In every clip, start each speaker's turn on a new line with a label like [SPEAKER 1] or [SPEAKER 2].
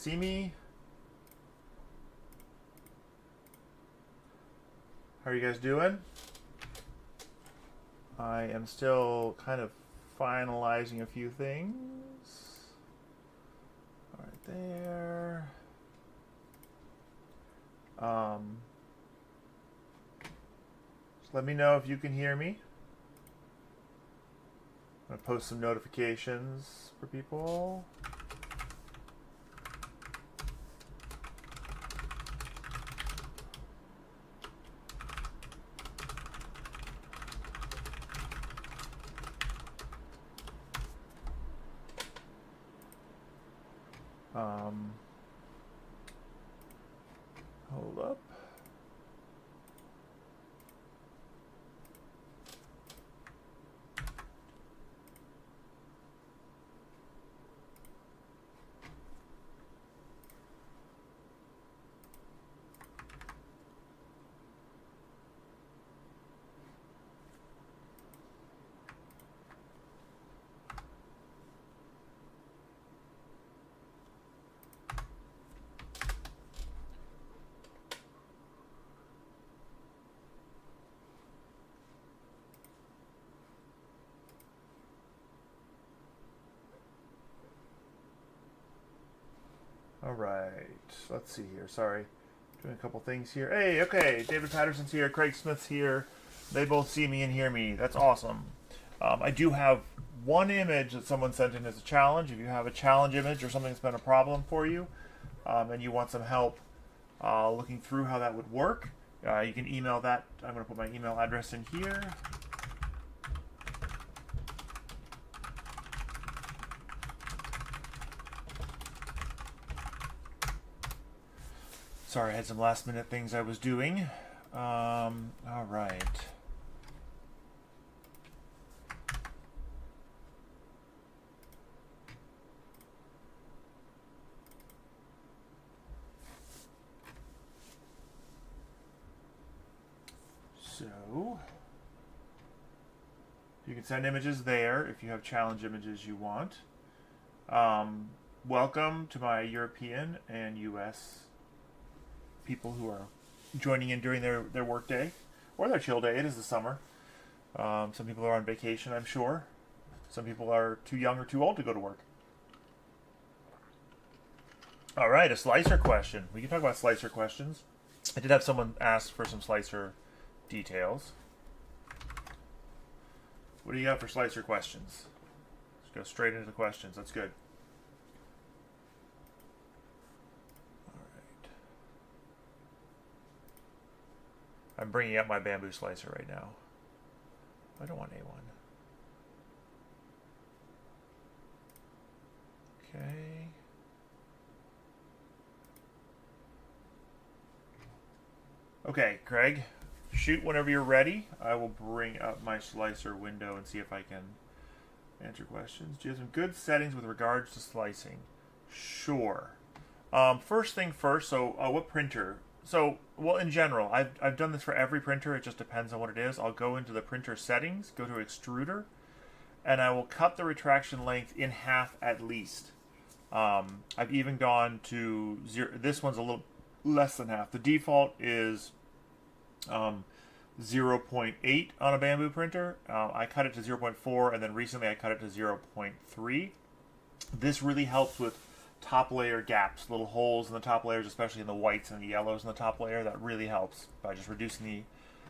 [SPEAKER 1] see me? How are you guys doing? I am still kind of finalizing a few things. All right, there. Just let me know if you can hear me. I'm going to post some notifications for people. Hold up. All right, let's see here. Sorry, doing a couple things here. Hey, okay, David Patterson's here, Craig Smith's here. They both see me and hear me. That's awesome. I do have one image that someone sent in as a challenge. If you have a challenge image or something that's been a problem for you, and you want some help looking through how that would work, you can email that. I'm going to put my email address in here. Sorry, I had some last minute things I was doing. All right. So, you can send images there if you have challenge images you want. Welcome to my European and US people who are joining in during their work day or their chill day. It is the summer. Some people are on vacation, I'm sure. Some people are too young or too old to go to work. All right, a slicer question. We can talk about slicer questions. I did have someone ask for some slicer details. What do you got for slicer questions? Let's go straight into the questions. That's good. I'm bringing up my bamboo slicer right now. I don't want A1. Okay. Okay, Craig, shoot whenever you're ready. I will bring up my slicer window and see if I can answer questions. Do you have some good settings with regards to slicing? Sure. First thing first, so what printer? So, well, in general, I've done this for every printer. It just depends on what it is. I'll go into the printer settings, go to extruder, and I will cut the retraction length in half at least. I've even gone to zero. This one's a little less than half. The default is 0.8 on a bamboo printer. I cut it to 0.4, and then recently I cut it to 0.3. This really helps with top layer gaps, little holes in the top layers, especially in the whites and the yellows in the top layer. That really helps by just reducing the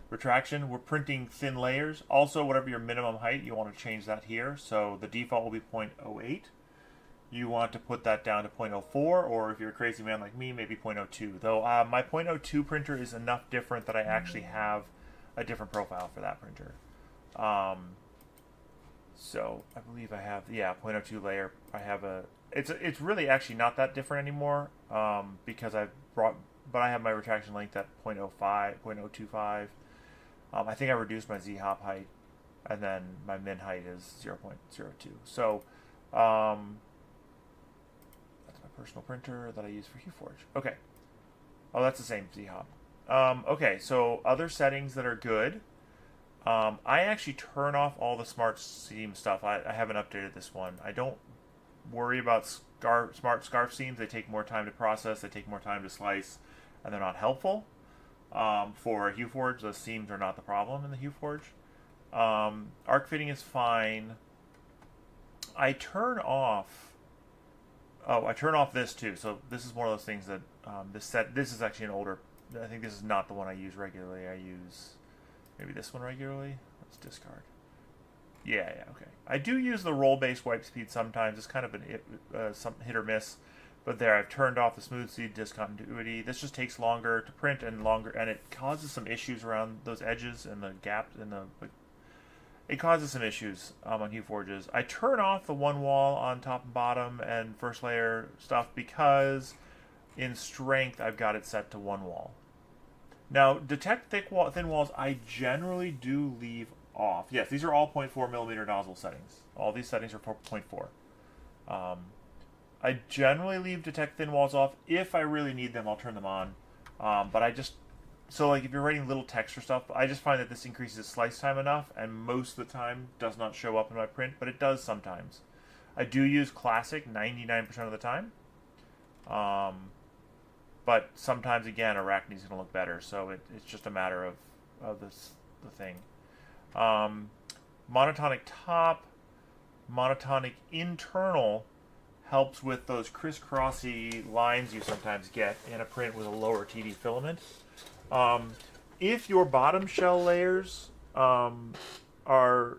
[SPEAKER 1] retraction. We're printing thin layers. Also, whatever your minimum height, you want to change that here. So the default will be 0.08. You want to put that down to 0.04, or if you're a crazy man like me, maybe 0.02. Though my 0.02 printer is enough different that I actually have a different profile for that printer. So I believe I have, 0.02 layer. I have it's really actually not that different anymore because but I have my retraction length at 0.05, 0.025. I think I reduced my Z-hop height, and then my min height is 0.02. So that's my personal printer that I use for HueForge. Okay. Oh, that's the same Z-hop. Okay, so other settings that are good. I actually turn off all the smart seam stuff. I haven't updated this one. I don't worry about smart scarf seams. They take more time to process, they take more time to slice, and they're not helpful. For HueForge, those seams are not the problem in the HueForge. Arc fitting is fine. I turn off this too. So this is one of those things that this is actually an older. I think this is not the one I use regularly. I use maybe this one regularly. Let's discard. Yeah, okay. I do use the roll-based wipe speed sometimes. It's kind of some hit or miss. But there, I've turned off the smooth seed discontinuity. This just takes longer to print and it causes some issues around those edges and the gaps in the. It causes some issues on HueForges. I turn off the one wall on top and bottom and first layer stuff because in strength I've got it set to one wall. Now, detect thin walls I generally do leave off. Yes, these are all 0.4 millimeter nozzle settings. All these settings are 0.4. I generally leave detect thin walls off. If I really need them, I'll turn them on. But I just... So, like, if you're writing little text or stuff, I just find that this increases slice time enough, and most of the time does not show up in my print, but it does sometimes. I do use classic 99% of the time. But sometimes, again, Arachne's going to look better, so it's just a matter of the thing. Monotonic top, monotonic internal helps with those crisscrossy lines you sometimes get in a print with a lower TD filament. If your bottom shell layers are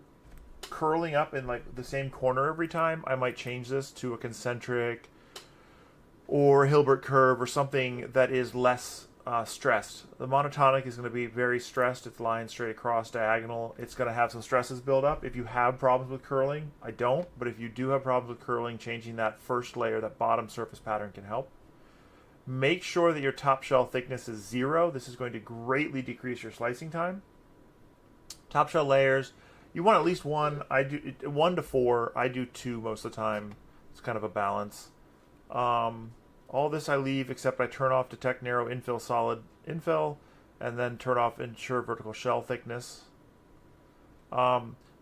[SPEAKER 1] curling up in like the same corner every time, I might change this to a concentric or Hilbert curve or something that is less stressed. The monotonic is going to be very stressed. It's lying straight across diagonal. It's going to have some stresses build up. If you have problems with curling, I don't, but if you do have problems with curling, changing that first layer, that bottom surface pattern can help. Make sure that your top shell thickness is 0. This is going to greatly decrease your slicing time. Top shell layers, you want at least 1. I do 1 to 4. I do 2 most of the time. It's kind of a balance. All this I leave except I turn off detect narrow infill solid infill and then turn off ensure vertical shell thickness.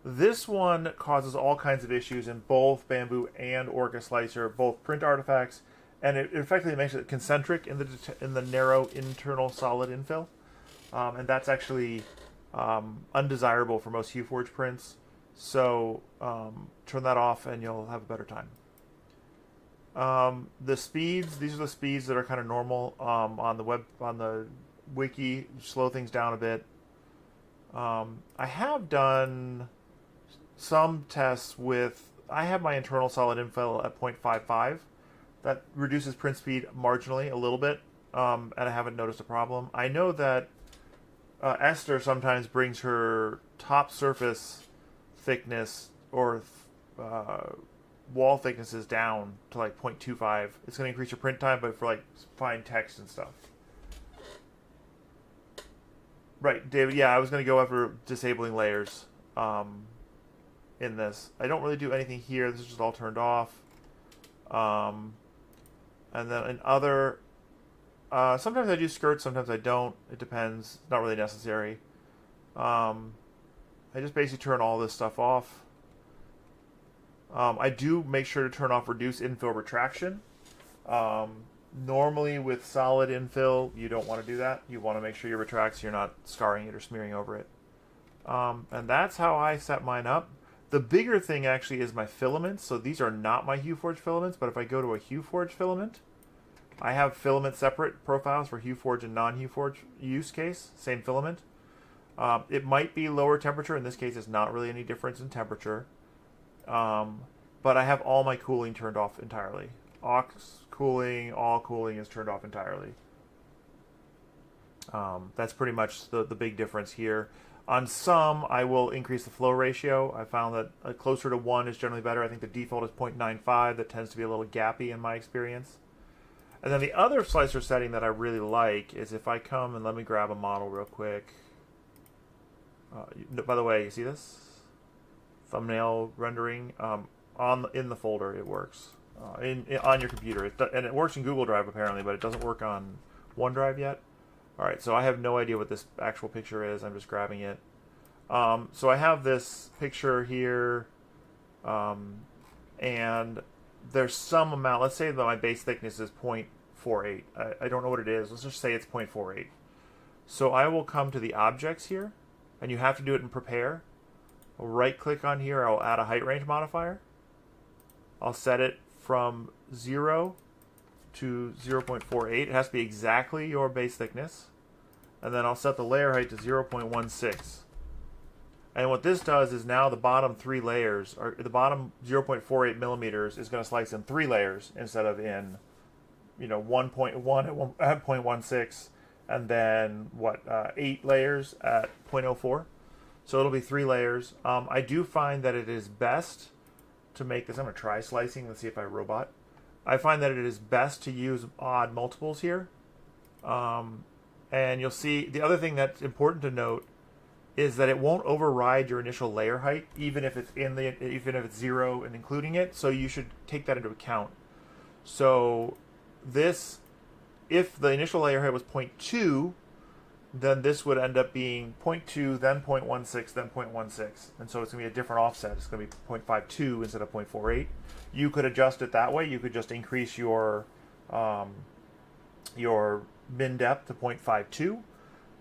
[SPEAKER 1] This one causes all kinds of issues in both Bamboo and Orca Slicer, both print artifacts, and it effectively makes it concentric in the narrow internal solid infill, and that's actually undesirable for most HueForge prints. So turn that off, and you'll have a better time. The speeds; these are the speeds that are kind of normal on the wiki. Slow things down a bit. I have done some tests with. I have my internal solid infill at 0.55. That reduces print speed marginally, a little bit, and I haven't noticed a problem. I know that Esther sometimes brings her top surface thickness or wall thicknesses down to like 0.25. It's going to increase your print time, but for like fine text and stuff. Right, David, yeah, I was going to go after disabling layers in this. I don't really do anything here. This is just all turned off. And then in other, sometimes I do skirts, sometimes I don't. It depends. It's not really necessary. I just basically turn all this stuff off. I do make sure to turn off reduce infill retraction. Normally with solid infill, you don't want to do that. You want to make sure you retract so you're not scarring it or smearing over it. And that's how I set mine up. The bigger thing actually is my filaments. So these are not my HueForge filaments, but if I go to a HueForge filament, I have filament separate profiles for HueForge and non-HueForge use case, same filament. It might be lower temperature. In this case, it's not really any difference in temperature. But I have all my cooling turned off entirely. Aux cooling, all cooling is turned off entirely. That's pretty much the big difference here. On some, I will increase the flow ratio. I found that closer to 1 is generally better. I think the default is 0.95. That tends to be a little gappy in my experience. And then the other slicer setting that I really like is if I come and let me grab a model real quick. By the way, you see this? Thumbnail rendering. In the folder, it works. On your computer. And it works in Google Drive apparently, but it doesn't work on OneDrive yet. Alright, so I have no idea what this actual picture is. I'm just grabbing it. So I have this picture here, and there's some amount. Let's say that my base thickness is 0.48. I don't know what it is. Let's just say it's 0.48. So I will come to the objects here, and you have to do it in prepare. I'll right click on here. I'll add a height range modifier. I'll set it from 0 to 0.48. It has to be exactly your base thickness. And then I'll set the layer height to 0.16. And what this does is now the bottom 3 layers, or the bottom 0.48 millimeters, is going to slice in 3 layers instead of in, 1.1 at 0.16, and then 8 layers at 0.04. So it'll be 3 layers. I do find that it is best to make this. I'm going to try slicing. Let's see if I robot. I find that it is best to use odd multiples here. And you'll see the other thing that's important to note is that it won't override your initial layer height, even if it's even if it's 0 and including it. So you should take that into account. So this, if the initial layer height was 0.2, then this would end up being 0.2, then 0.16, then 0.16. And so it's going to be a different offset. It's going to be 0.52 instead of 0.48. You could adjust it that way. You could just increase your min depth to 0.52.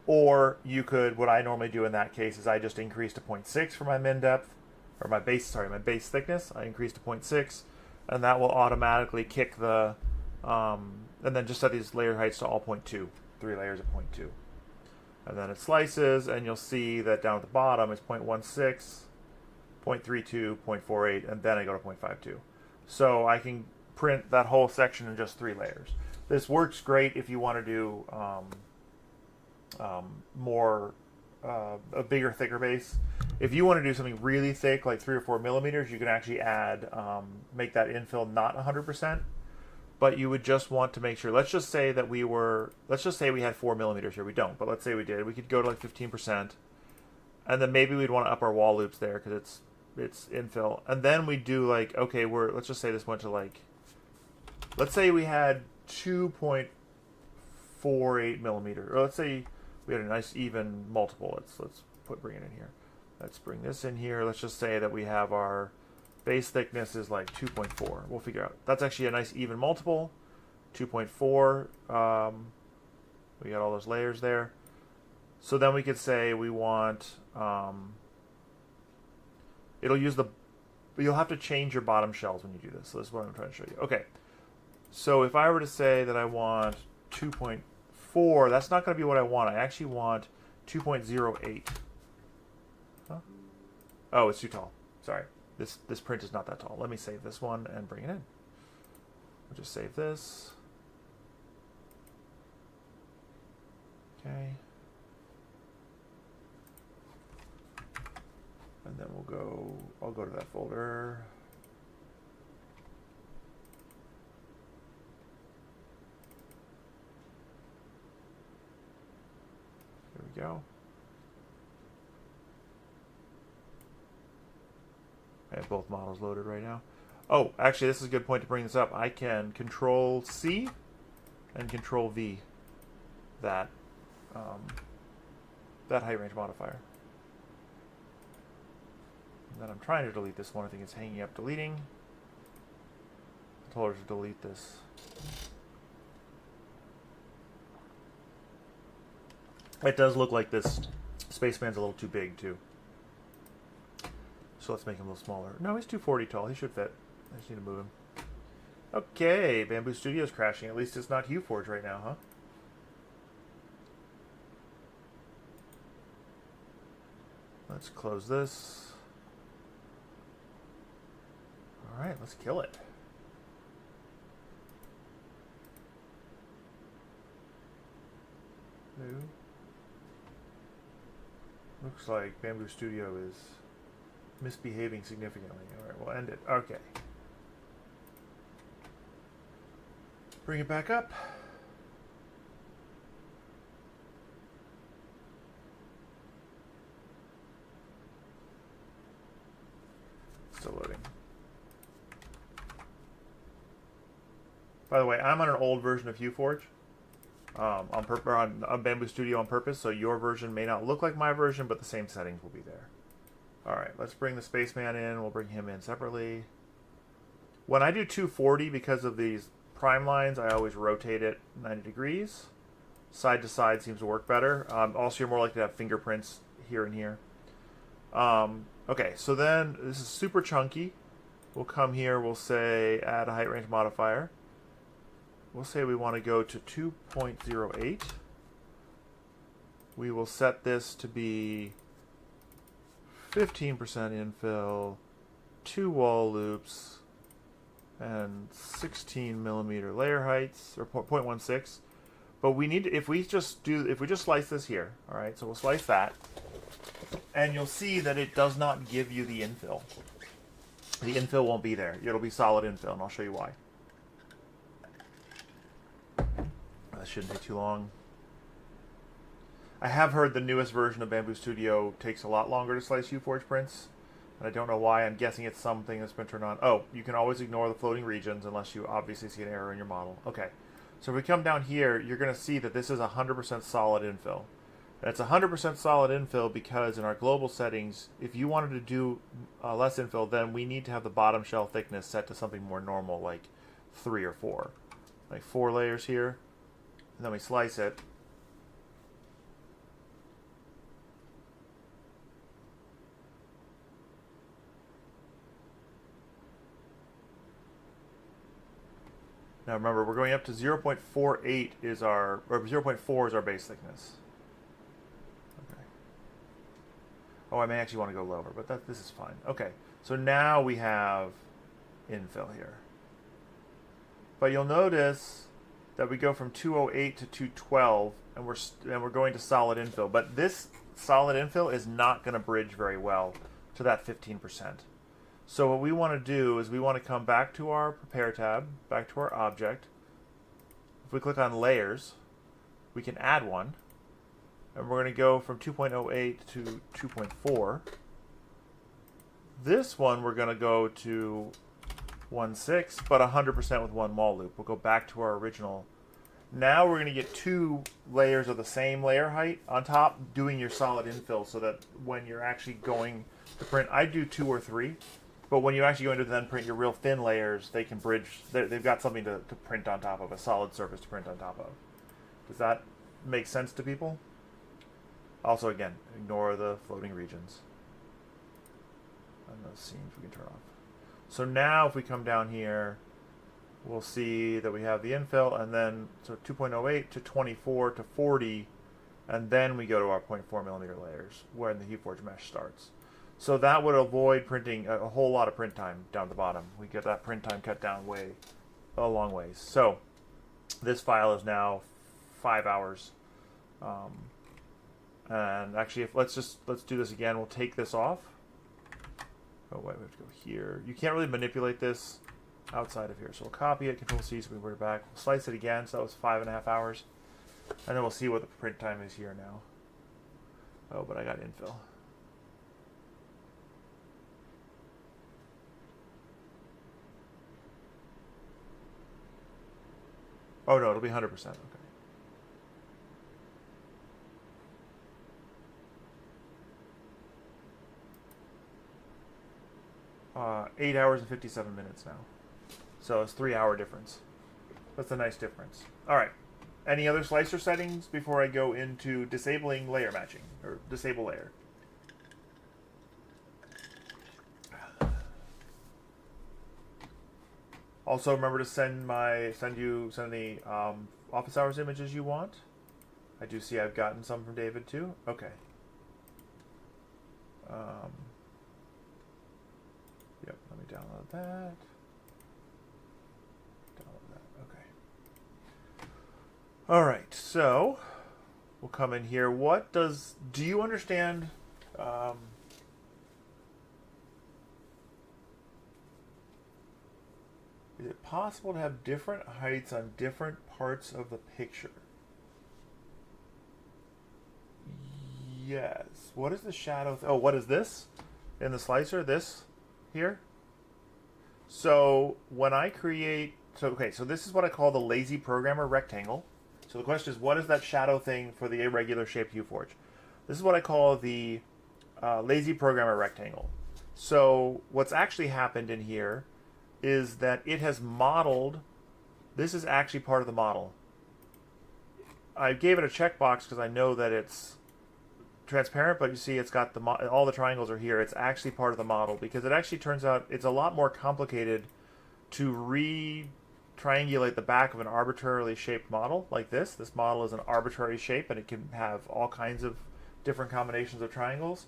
[SPEAKER 1] Or you could, what I normally do in that case is I just increase to 0.6 for my min depth, or my base thickness. I increase to 0.6, and that will automatically kick the, and then just set these layer heights to all 0.2, 3 layers of 0.2. And then it slices, and you'll see that down at the bottom is 0.16, 0.32, 0.48, and then I go to 0.52. So I can print that whole section in just 3 layers. This works great if you want to do a bigger, thicker base. If you want to do something really thick, like 3 or 4 millimeters, you can actually add, make that infill not 100%, but you would just want to make sure. Let's just say we had 4 millimeters here. We don't, but let's say we did. We could go to like 15%, and then maybe we'd want to up our wall loops there because it's infill, and then we do like, okay, let's just say this went to like, let's say we had 2.48 millimeter, or let's say we had a nice even multiple. Let's bring it in here. Let's bring this in here. Let's just say that we have our base thickness is like 2.4. We'll figure out. That's actually a nice even multiple. 2.4. We got all those layers there. So then we could say we want. You'll have to change your bottom shells when you do this. So this is what I'm trying to show you. Okay. So if I were to say that I want 2.4, that's not going to be what I want. I actually want 2.08. Huh? Oh, it's too tall. Sorry. This print is not that tall. Let me save this one and bring it in. We'll just save this. Okay. And then I'll go to that folder. There we go. I have both models loaded right now. Oh, actually, this is a good point to bring this up. I can Control C and Control V that height range modifier. And then I'm trying to delete this one. I think it's hanging up deleting. I told her to delete this. It does look like this spaceman's a little too big, too. So let's make him a little smaller. No, he's 240 tall. He should fit. I just need to move him. Okay, Bamboo Studio's crashing. At least it's not HueForge right now, huh? Let's close this. Alright, let's kill it. New. Looks like Bamboo Studio is misbehaving significantly. Alright, we'll end it. Okay. Bring it back up. Still loading. By the way, I'm on an old version of HueForge. On Bamboo Studio on purpose, so your version may not look like my version, but the same settings will be there. Alright, let's bring the spaceman in. We'll bring him in separately. When I do 240, because of these prime lines, I always rotate it 90 degrees. Side to side seems to work better. Also, you're more likely to have fingerprints here and here. Okay, so then this is super chunky. We'll come here, we'll say add a height range modifier. We'll say we want to go to 2.08. We will set this to be 15% infill, 2 wall loops, and 16 millimeter layer heights, or 0.16. But we need to, if we just slice this here, all right, so we'll slice that, and you'll see that it does not give you the infill. The infill won't be there. It'll be solid infill, and I'll show you why. That shouldn't take too long. I have heard the newest version of Bamboo Studio takes a lot longer to slice HueForge prints, and I don't know why. I'm guessing it's something that's been turned on. Oh, you can always ignore the floating regions unless you obviously see an error in your model. Okay, so if we come down here, you're going to see that this is 100% solid infill. And it's 100% solid infill because in our global settings, if you wanted to do less infill, then we need to have the bottom shell thickness set to something more normal, like 3 or 4. Like 4 layers here, and then we slice it. Now remember, we're going up to 0.48 is our, or 0.4 is our base thickness. Okay. Oh, I may actually want to go lower, but this is fine. Okay, so now we have infill here. But you'll notice that we go from 208 to 212, and we're going to solid infill. But this solid infill is not going to bridge very well to that 15%. So what we want to do is we want to come back to our Prepare tab, back to our object. If we click on Layers, we can add one. And we're going to go from 2.08 to 2.4. This one we're going to go to 1.6, but 100% with one wall loop. We'll go back to our original. Now we're going to get 2 layers of the same layer height on top, doing your solid infill so that when you're actually going to print, I do 2 or 3. But when you actually go into then print your real thin layers, they can bridge. They've got something to print on top of, a solid surface to print on top of. Does that make sense to people? Also, again, ignore the floating regions. And those seams we can turn off. So now if we come down here, we'll see that we have the infill, and then so 2.08 to 24 to 40, and then we go to our 0.4 millimeter layers, where the HueForge mesh starts. So that would avoid printing a whole lot of print time down the bottom. We get that print time cut down a long ways. So this file is now 5 hours. And actually, let's do this again. We'll take this off. Oh wait, we have to go here. You can't really manipulate this outside of here. So we'll copy it, Control-C, so we bring it back. We'll slice it again, so that was 5.5 hours. And then we'll see what the print time is here now. Oh, but I got infill. Oh no, it'll be 100%. Okay. Uh, 8 hours and 57 minutes now. So it's 3-hour difference. That's a nice difference. All right. Any other slicer settings before I go into disabling layer matching or disable layer? Also, remember to send the office hours images you want. I do see I've gotten some from David too. Okay. Yep. Let me download that. Okay. All right. So we'll come in here. Do you understand? Is it possible to have different heights on different parts of the picture? Yes. What is the shadow? Oh, what is this in the slicer? This here? So when I create... So this is what I call the lazy programmer rectangle. So the question is, what is that shadow thing for the irregular shaped HueForge? This is what I call the lazy programmer rectangle. So what's actually happened in here... is that it has modeled. This is actually part of the model. I gave it a checkbox because I know that it's transparent, but you see it's got all the triangles are here. It's actually part of the model because it actually turns out it's a lot more complicated to triangulate the back of an arbitrarily shaped model like this. This model is an arbitrary shape and it can have all kinds of different combinations of triangles.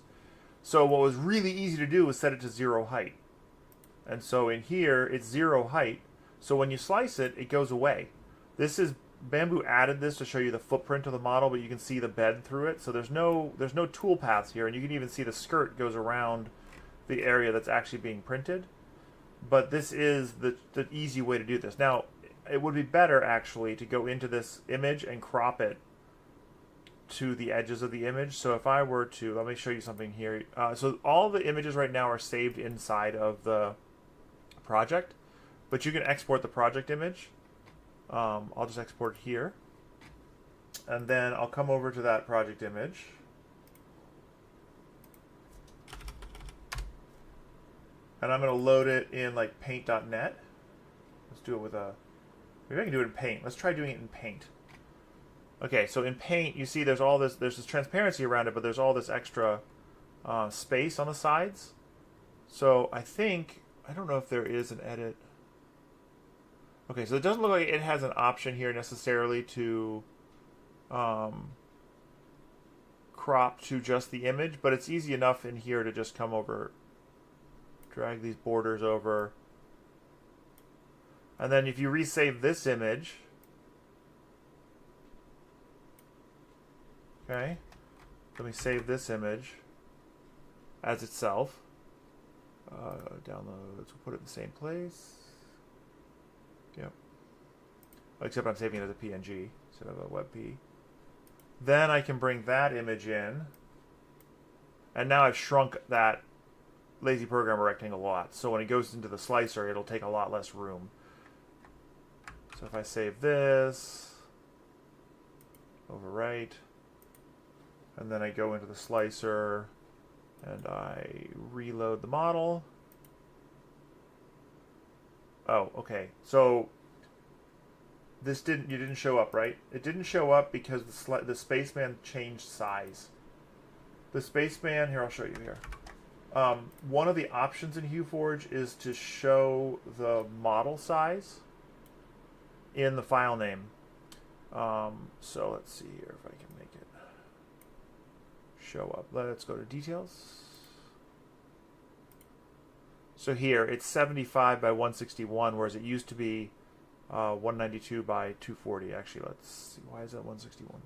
[SPEAKER 1] So what was really easy to do was set it to 0 height. And so in here, it's 0 height. So when you slice it, it goes away. This is Bamboo added this to show you the footprint of the model, but you can see the bed through it. So there's no tool paths here, and you can even see the skirt goes around the area that's actually being printed. But this is the easy way to do this. Now, it would be better actually to go into this image and crop it to the edges of the image. So if I were to, let me show you something here. So all the images right now are saved inside of the project, but you can export the project image. I'll just export here, and then I'll come over to that project image, and I'm going to load it in like paint.net. Let's do it with maybe I can do it in Paint. Let's try doing it in Paint. Okay, so in Paint, you see there's this transparency around it, but there's all this extra space on the sides. So I don't know if there is an edit. Okay, so it doesn't look like it has an option here necessarily to crop to just the image, but it's easy enough in here to just come over, drag these borders over, and then if you resave this image, okay, let me save this image as itself, download, let's put it in the same place. Yep. Except I'm saving it as a PNG instead of a WebP. Then I can bring that image in. And now I've shrunk that lazy programmer rectangle a lot. So when it goes into the slicer, it'll take a lot less room. So if I save this, overwrite, and then I go into the slicer and I reload the model. Oh, okay. So you didn't show up, right? It didn't show up because the spaceman changed size. The spaceman, here, I'll show you here. One of the options in HueForge is to show the model size in the file name. So let's see here if I can make it show up. Let's go to details. So here, it's 75 by 161, whereas it used to be 192 by 240. Actually, let's see. Why is that 161?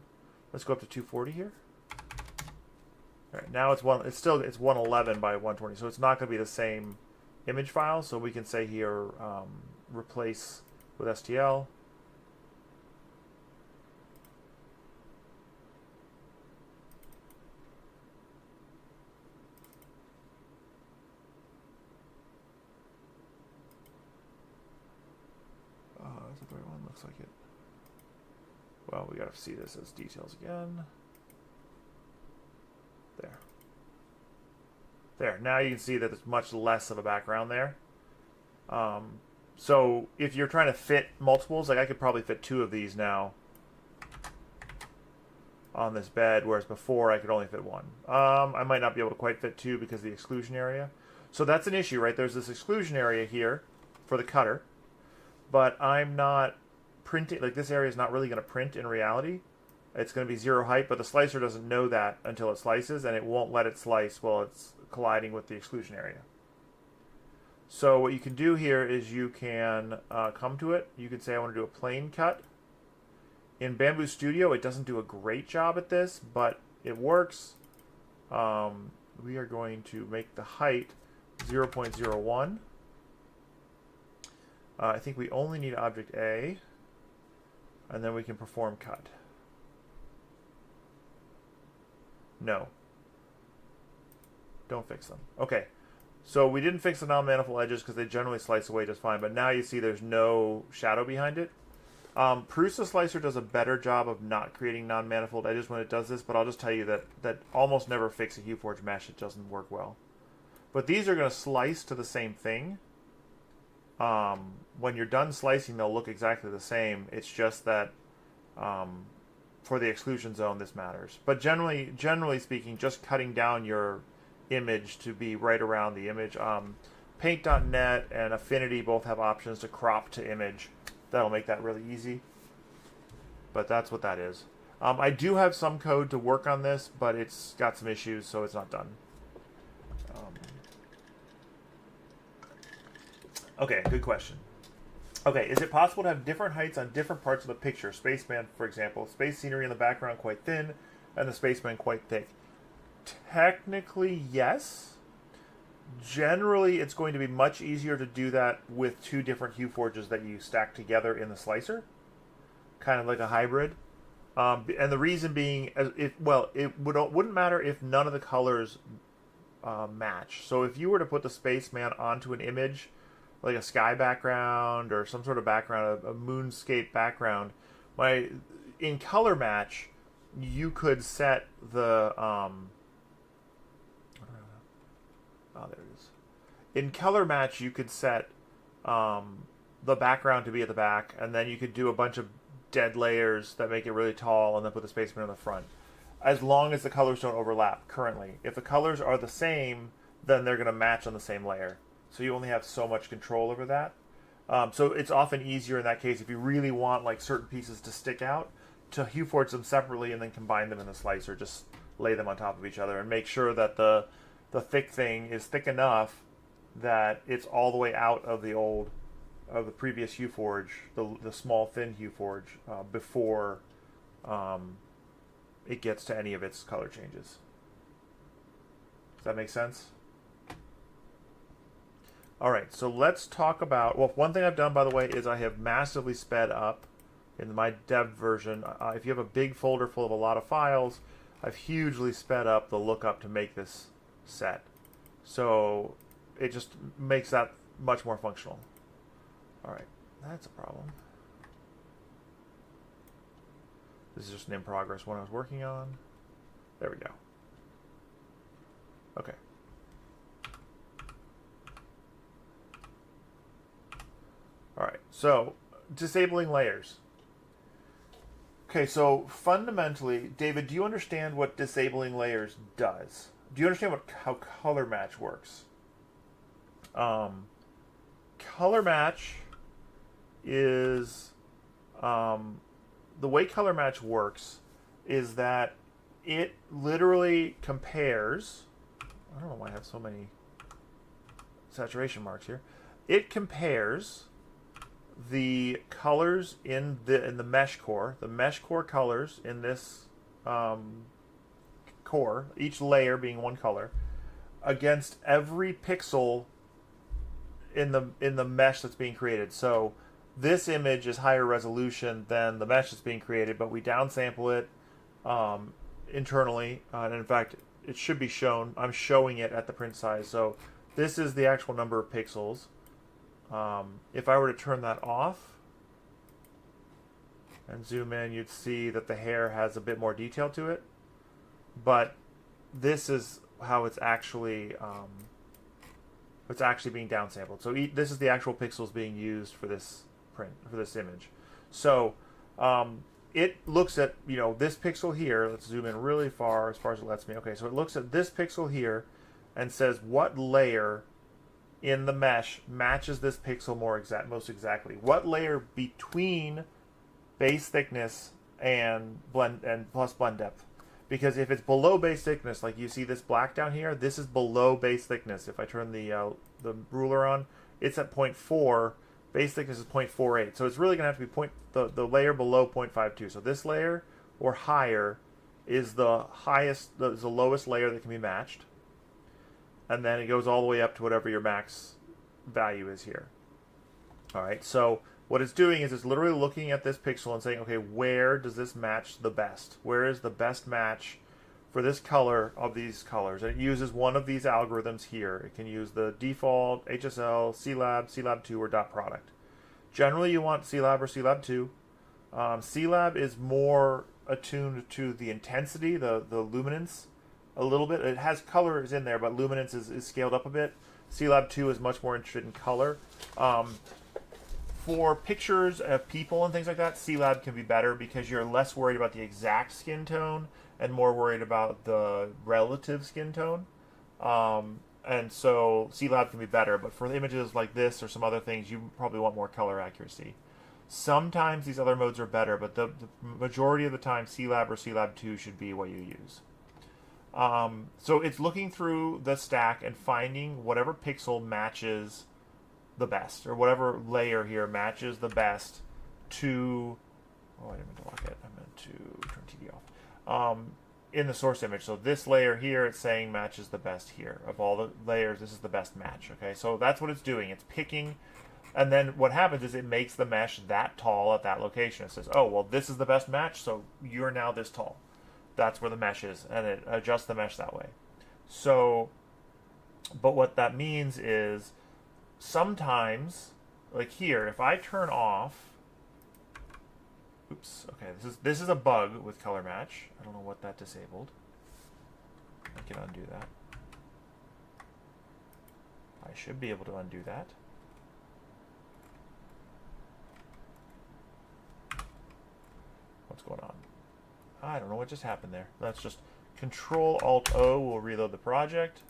[SPEAKER 1] Let's go up to 240 here. All right, now it's 111 by 120, so it's not going to be the same image file. So we can say here, replace with STL. Is that the right one? Looks like it. Well, we got to see this as details again. There. There. Now you can see that there's much less of a background there. So if you're trying to fit multiples, like I could probably fit 2 of these now on this bed, whereas before I could only fit 1. I might not be able to quite fit 2 because of the exclusion area. So that's an issue, right? There's this exclusion area here for the cutter, but I'm not printing, like this area is not really going to print in reality. It's going to be 0 height, but the slicer doesn't know that until it slices, and it won't let it slice while it's colliding with the exclusion area. So what you can do here is you can come to it. You can say I want to do a plane cut. In Bamboo Studio, it doesn't do a great job at this, but it works. We are going to make the height 0.01. I think we only need object A, and then we can perform cut. No. Don't fix them. Okay. So we didn't fix the non-manifold edges because they generally slice away just fine, but now you see there's no shadow behind it. Prusa Slicer does a better job of not creating non-manifold edges when it does this, but I'll just tell you that almost never fix a HueForge mesh. It doesn't work well. But these are going to slice to the same thing. when you're done slicing, they'll look exactly the same. It's just that for the exclusion zone, this matters. But generally speaking, just cutting down your image to be right around the image. Paint.net and Affinity both have options to crop to image. That'll make that really easy. But that's what that is. I do have some code to work on this, but it's got some issues, so it's not done. Okay, good question. Okay, is it possible to have different heights on different parts of the picture? Spaceman, for example. Space scenery in the background quite thin, and the spaceman quite thick. Technically, yes. Generally, it's going to be much easier to do that with two different HueForges that you stack together in the slicer. Kind of like a hybrid. And the reason being, it wouldn't matter if none of the colors match. So if you were to put the spaceman onto an image, like a sky background or some sort of background, a moonscape background, in color match, you could set the there it is. In color match, you could set the background to be at the back, and then you could do a bunch of dead layers that make it really tall, and then put the spaceman in the front. As long as the colors don't overlap currently. If the colors are the same, then they're going to match on the same layer. So you only have so much control over that. So it's often easier in that case if you really want like certain pieces to stick out, to HueForge them separately and then combine them in the slicer. Just lay them on top of each other and make sure that the thick thing is thick enough that it's all the way out of the previous HueForge, the small thin HueForge, before it gets to any of its color changes. Does that make sense? All right, so let's talk about, well, one thing I've done, by the way, is I have massively sped up in my dev version. If you have a big folder full of a lot of files, I've hugely sped up the lookup to make this set. So it just makes that much more functional. All right, that's a problem. This is just an in progress one I was working on. There we go. Okay. All right, so disabling layers. Okay, so fundamentally, David, do you understand what disabling layers does? Do you understand how color match works? Color match is the way color match works is that it literally compares. I don't know why I have so many saturation marks here. It compares the colors in the mesh core, colors in this core, each layer being one color, against every pixel in the mesh that's being created. So this image is higher resolution than the mesh that's being created, but we downsample it internally, and in fact, it should be shown. I'm showing it at the print size. So this is the actual number of pixels. If I were to turn that off and zoom in, you'd see that the hair has a bit more detail to it. But this is how it's actually being downsampled. So this is the actual pixels being used for this print, for this image. So it looks at this pixel here. Let's zoom in really far as it lets me. Okay, so it looks at this pixel here and says what layer in the mesh matches this pixel most exactly. What layer between base thickness and plus blend depth? Because if it's below base thickness, like you see this black down here, this is below base thickness. If I turn the ruler on, it's at 0.4. Base thickness is 0.48. So it's really going to have to be the layer below 0.52. So this layer or higher is the lowest layer that can be matched. And then it goes all the way up to whatever your max value is here. All right, so what it's doing is it's literally looking at this pixel and saying, okay, where does this match the best? Where is the best match for this color of these colors? And it uses one of these algorithms here. It can use the default, HSL, CLab, CLab2, or dot product. Generally, you want CLab or CLab2. CLab is more attuned to the intensity, the luminance, a little bit. It has colors in there, but luminance is scaled up a bit. C-Lab 2 is much more interested in color. For pictures of people and things like that, C-Lab can be better because you're less worried about the exact skin tone and more worried about the relative skin tone. And so C-Lab can be better, but for images like this or some other things, you probably want more color accuracy. Sometimes these other modes are better, but the majority of the time, C-Lab or C-Lab 2 should be what you use. So it's looking through the stack and finding whatever pixel matches the best, or whatever layer here matches the best to... Oh, I didn't mean to lock it. I meant to turn TD off. In the source image. So this layer here, it's saying matches the best here. Of all the layers, this is the best match. Okay, so that's what it's doing. It's picking... And then what happens is it makes the mesh that tall at that location. It says, oh, well, this is the best match, so you're now this tall. That's where the mesh is, and it adjusts the mesh that way. So, but what that means is sometimes, like here, if I turn off, oops, okay, this is a bug with color match. I don't know what that disabled. I can undo that. I should be able to undo that. What's going on? I don't know what just happened there. That's just Control-Alt-O will reload the project.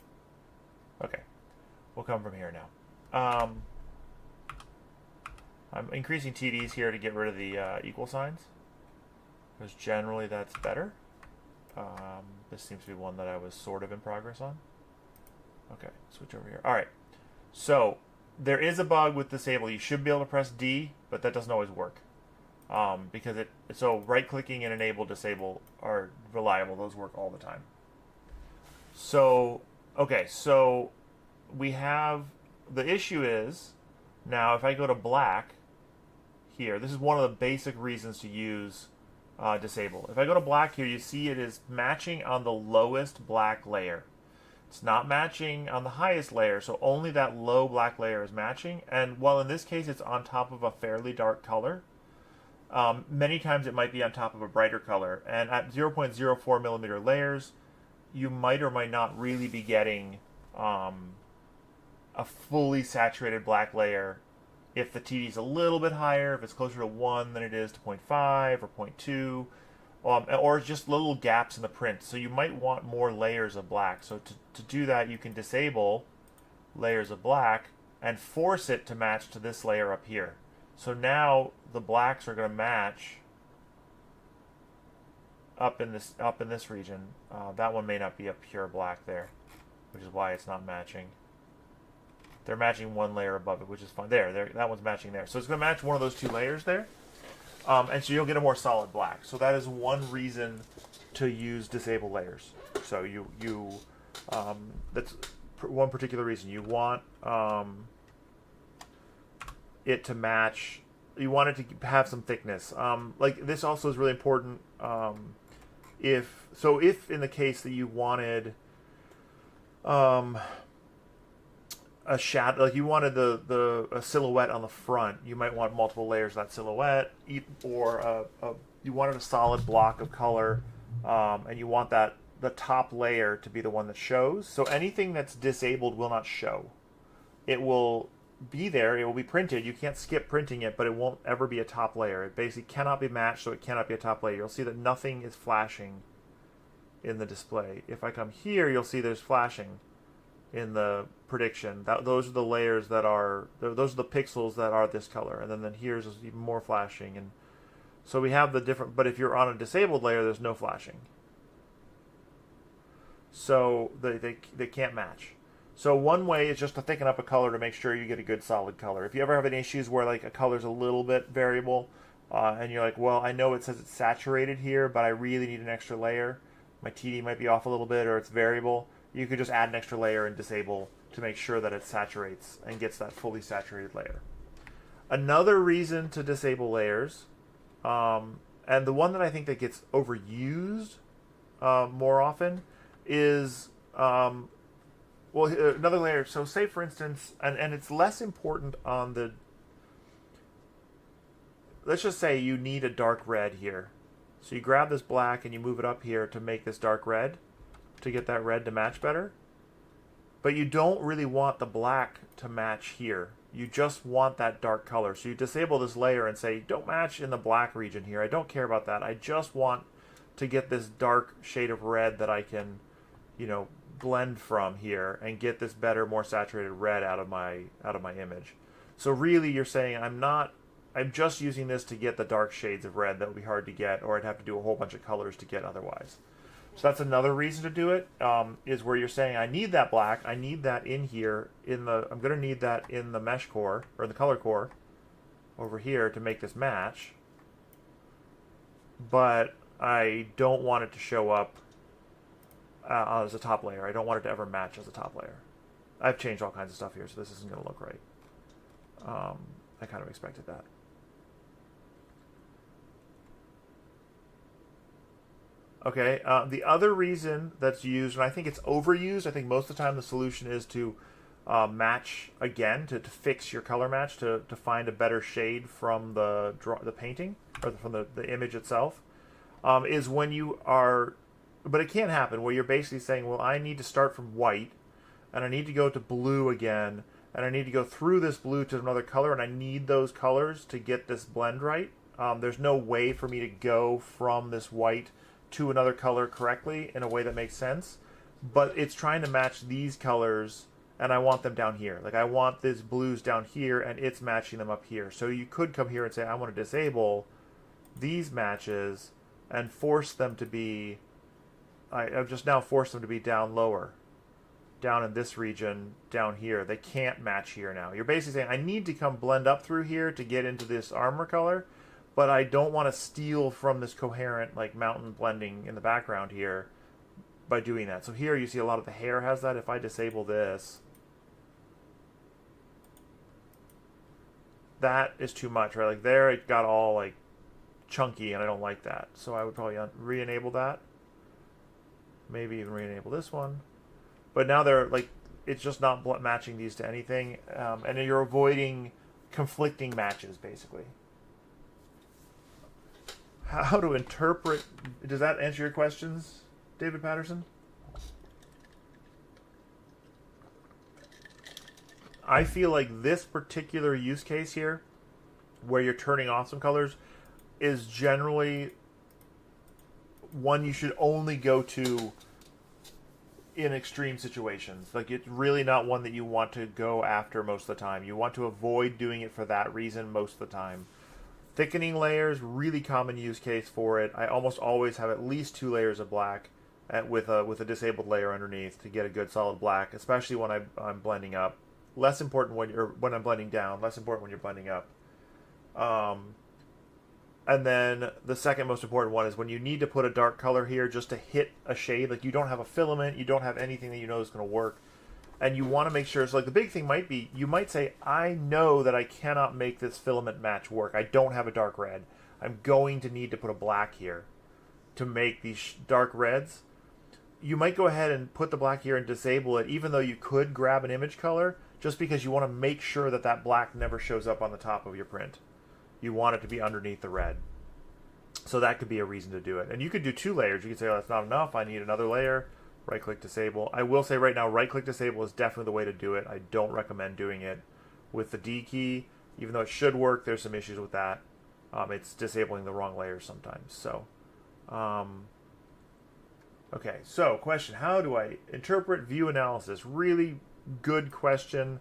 [SPEAKER 1] Okay. We'll come from here now. I'm increasing TDs here to get rid of the equal signs, because generally that's better. This seems to be one that I was sort of in progress on. Okay, switch over here. All right. So there is a bug with disable. You should be able to press D, but that doesn't always work. Because so right-clicking and enable, disable are reliable. Those work all the time. So, okay, so we have, the issue is, now if I go to black here, this is one of the basic reasons to use disable. If I go to black here, you see it is matching on the lowest black layer. It's not matching on the highest layer, so only that low black layer is matching. And while in this case it's on top of a fairly dark color, many times it might be on top of a brighter color. And at 0.04 millimeter layers, you might or might not really be getting a fully saturated black layer if the TD is a little bit higher, if it's closer to 1 than it is to 0.5 or 0.2, or just little gaps in the print. So you might want more layers of black. So to do that, you can disable layers of black and force it to match to this layer up here. So now the blacks are going to match up in this region. That one may not be a pure black there, which is why it's not matching. They're matching one layer above it, which is fine. There, that one's matching there. So it's going to match one of those two layers there, and so you'll get a more solid black. So that is one reason to use disable layers. So that's one particular reason. You want it to match. You want it to have some thickness. Like this also is really important. If in the case that you wanted a shadow, like you wanted a silhouette on the front, you might want multiple layers of that silhouette, or you wanted a solid block of color, and you want the top layer to be the one that shows. So anything that's disabled will not show. It will be there, it will be printed. You can't skip printing it, but it won't ever be a top layer. It basically cannot be matched, so it cannot be a top layer. You'll see that nothing is flashing in the display. If I come here, you'll see there's flashing in the prediction. Those are the layers that are, those are the pixels that are this color, and then here's even more flashing. And so we have the different, but if you're on a disabled layer, there's no flashing. So they can't match. So one way is just to thicken up a color to make sure you get a good solid color. If you ever have any issues where like a color's a little bit variable, and you're like, well, I know it says it's saturated here, but I really need an extra layer. My TD might be off a little bit, or it's variable. You could just add an extra layer and disable to make sure that it saturates and gets that fully saturated layer. Another reason to disable layers, and the one that I think that gets overused more often, is another layer. So say for instance, and it's less important on the, let's just say you need a dark red here. So you grab this black and you move it up here to make this dark red, to get that red to match better. but you don't really want the black to match here. You just want that dark color. So you disable this layer and say, don't match in the black region here. I don't care about that. I just want to get this dark shade of red that I can, you know, blend from here and get this better, more saturated red out of my image. So really you're saying I'm just using this to get the dark shades of red that would be hard to get, or I'd have to do a whole bunch of colors to get otherwise. So that's another reason to do it, is where you're saying I need that black, I need that in here, I'm going to need that in the mesh core, or the color core, over here to make this match, but I don't want it to show up as a top layer. I don't want it to ever match as a top layer. I've changed all kinds of stuff here, so this isn't going to look right. I kind of expected that. Okay, the other reason that's used, and I think it's overused, I think most of the time the solution is to match again, to fix your color match, to find a better shade from the painting, or from the image itself, is when you are, but it can happen where you're basically saying, well, I need to start from white, and I need to go to blue again, and I need to go through this blue to another color, and I need those colors to get this blend right. There's no way for me to go from this white to another color correctly in a way that makes sense, but it's trying to match these colors, and I want them down here. Like I want these blues down here, and it's matching them up here. So you could come here and say, I want to disable these matches and force them to be, I've just now forced them to be down lower, down in this region, down here. They can't match here now. You're basically saying, I need to come blend up through here to get into this armor color, but I don't want to steal from this coherent like mountain blending in the background here by doing that. So here you see a lot of the hair has that. If I disable this, that is too much, right? Like there it got all like chunky and I don't like that. So I would probably re-enable that. Maybe even re-enable this one. But now they're like, it's just not matching these to anything. And you're avoiding conflicting matches basically. How to interpret, does that answer your questions, David Patterson? I feel like this particular use case here, where you're turning off some colors, is generally one you should only go to in extreme situations. Like it's really not one that you want to go after most of the time. You want to avoid doing it for that reason most of the time. Thickening layers, really common use case for it. I almost always have at least 2 layers of black with a disabled layer underneath to get a good solid black, especially when I'm blending up. Less important when I'm blending down. Less important when you're blending up. And then the second most important one is when you need to put a dark color here just to hit a shade. Like you don't have a filament, you don't have anything that you know is going to work. And you want to make sure, so like the big thing might be, you might say, I know that I cannot make this filament match work. I don't have a dark red. I'm going to need to put a black here to make these dark reds. You might go ahead and put the black here and disable it, even though you could grab an image color, just because you want to make sure that that black never shows up on the top of your print. You want it to be underneath the red. So that could be a reason to do it. And you could do 2 layers. You could say, oh, that's not enough. I need another layer. Right-click disable. I will say right now, right-click disable is definitely the way to do it. I don't recommend doing it with the D key. Even though it should work, there's some issues with that. It's disabling the wrong layers sometimes. So, okay. So, question: how do I interpret view analysis? Really good question.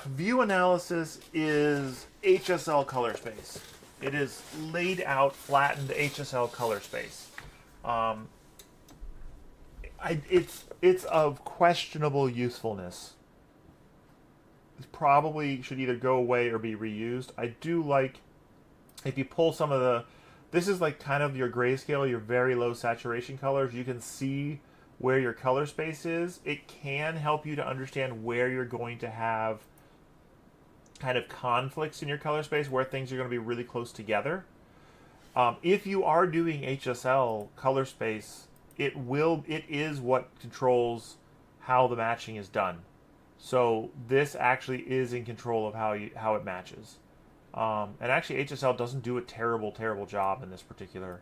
[SPEAKER 1] View analysis is HSL color space. It is laid out, flattened HSL color space. It's of questionable usefulness. It probably should either go away or be reused. I do like, if you pull some of the, this is like kind of your grayscale, your very low saturation colors. You can see where your color space is. It can help you to understand where you're going to have kind of conflicts in your color space, where things are going to be really close together. If you are doing HSL color space, it is what controls how the matching is done. So this actually is in control of how it matches. And actually HSL doesn't do a terrible job in this particular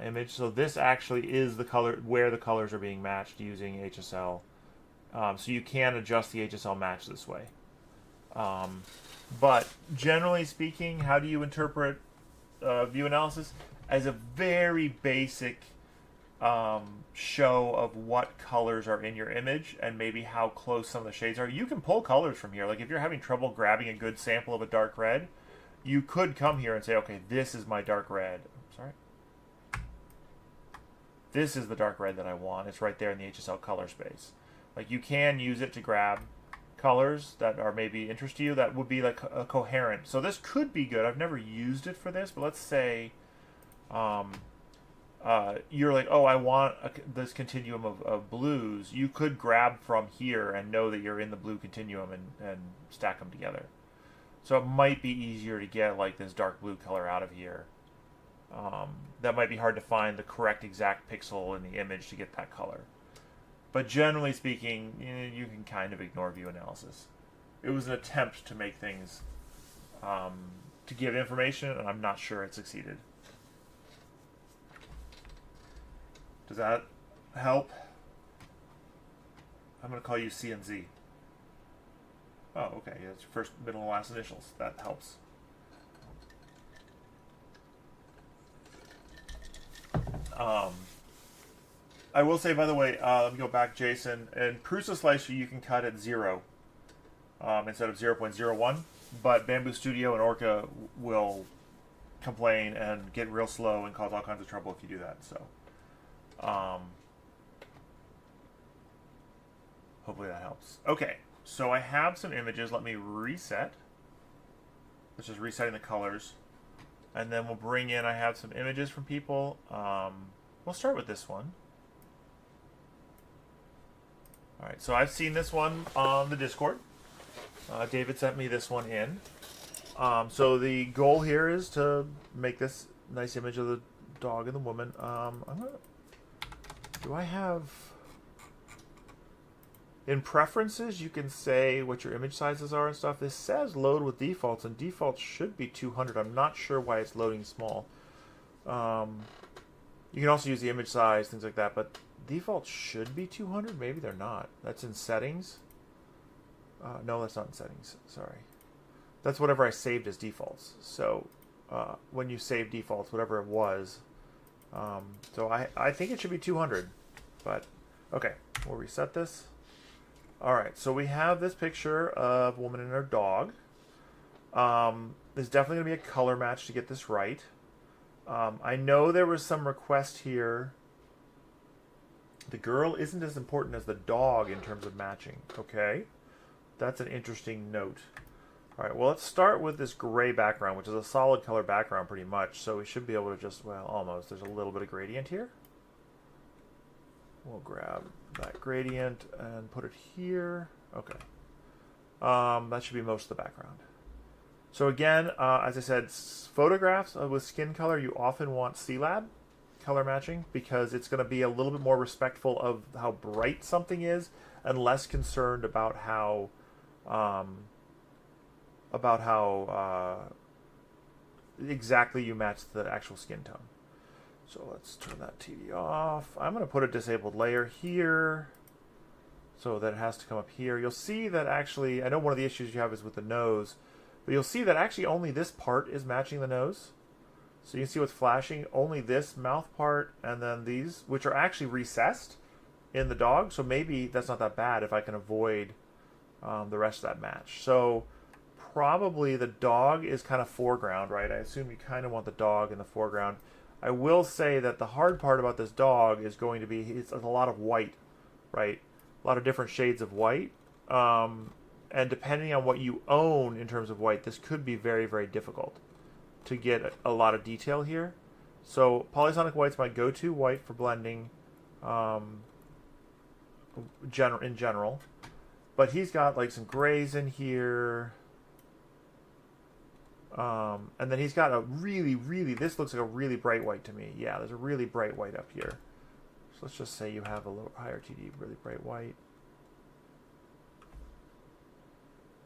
[SPEAKER 1] image. So this actually is the color where the colors are being matched using HSL So you can adjust the HSL match this way. But generally speaking, how do you interpret view analysis? As a very basic show of what colors are in your image and maybe how close some of the shades are. You can pull colors from here. Like if you're having trouble grabbing a good sample of a dark red, you could come here and say, okay, this is my dark red. Sorry. This is the dark red that I want. It's right there in the HSL color space. Like you can use it to grab colors that are maybe interest to you that would be like a coherent. So this could be good. I've never used it for this, but let's say you're like, oh, I want this continuum of blues. You could grab from here and know that you're in the blue continuum and stack them together. So it might be easier to get like this dark blue color out of here. That might be hard to find the correct exact pixel in the image to get that color. But generally speaking, you can kind of ignore view analysis. It was an attempt to make things, to give information, and I'm not sure it succeeded. Does that help? I'm going to call you C and Z. Oh, okay. That's your first, middle, and last initials. That helps. I will say, by the way, let me go back, Jason. In Prusa Slicer, you can cut at 0 instead of 0.01, but Bamboo Studio and Orca will complain and get real slow and cause all kinds of trouble if you do that. So, hopefully that helps. Okay, so I have some images. Let me reset, which is resetting the colors. And then we'll bring in, I have some images from people. We'll start with this one. All right, so I've seen this one on the Discord. David sent me this one in. So the goal here is to make this nice image of the dog and the woman. Do I have... In preferences, you can say what your image sizes are and stuff. This says load with defaults, and defaults should be 200. I'm not sure why it's loading small. You can also use the image size, things like that, but defaults should be 200. Maybe they're not. That's in settings. No, that's not in settings. Sorry. That's whatever I saved as defaults. So when you save defaults, whatever it was. So I think it should be 200. But, okay, we'll reset this. Alright, so we have this picture of a woman and her dog. There's definitely going to be a color match to get this right. I know there was some request here. The girl isn't as important as the dog in terms of matching. Okay, that's an interesting note. Alright, well, let's start with this gray background, which is a solid color background pretty much. So we should be able to just, well, almost. There's a little bit of gradient here. We'll grab that gradient and put it here. Okay. That should be most of the background. So again, as I said, photographs with skin color, you often want CLAB color matching because it's going to be a little bit more respectful of how bright something is and less concerned about how exactly you match the actual skin tone. So let's turn that TD off. I'm going to put a disabled layer here so that it has to come up here. You'll see that actually, I know one of the issues you have is with the nose, but you'll see that actually only this part is matching the nose. So you can see what's flashing, only this mouth part and then these, which are actually recessed in the dog. So maybe that's not that bad if I can avoid the rest of that match. So probably the dog is kind of foreground, right? I assume you kind of want the dog in the foreground. I will say that the hard part about this dog is going to be it's a lot of white, right? A lot of different shades of white. And depending on what you own in terms of white, this could be very, very difficult to get a lot of detail here. So Polysonic White's my go-to white for blending in general. But he's got like some grays in here. And then he's got a really, this looks like a really bright white to me. Yeah, there's a really bright white up here. So let's just say you have a little higher TD, really bright white.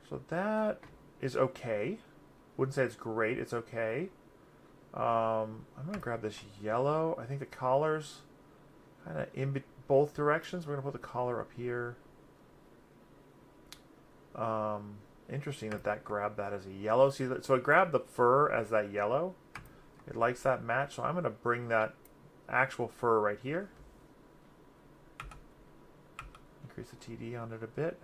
[SPEAKER 1] So that is okay. Wouldn't say it's great, it's okay. I'm going to grab this yellow. I think the collar's kind of in both directions. We're going to put the collar up here. Interesting that grabbed that as a yellow. See, so it grabbed the fur as that yellow. It likes that match, so I'm going to bring that actual fur right here. Increase the TD on it a bit.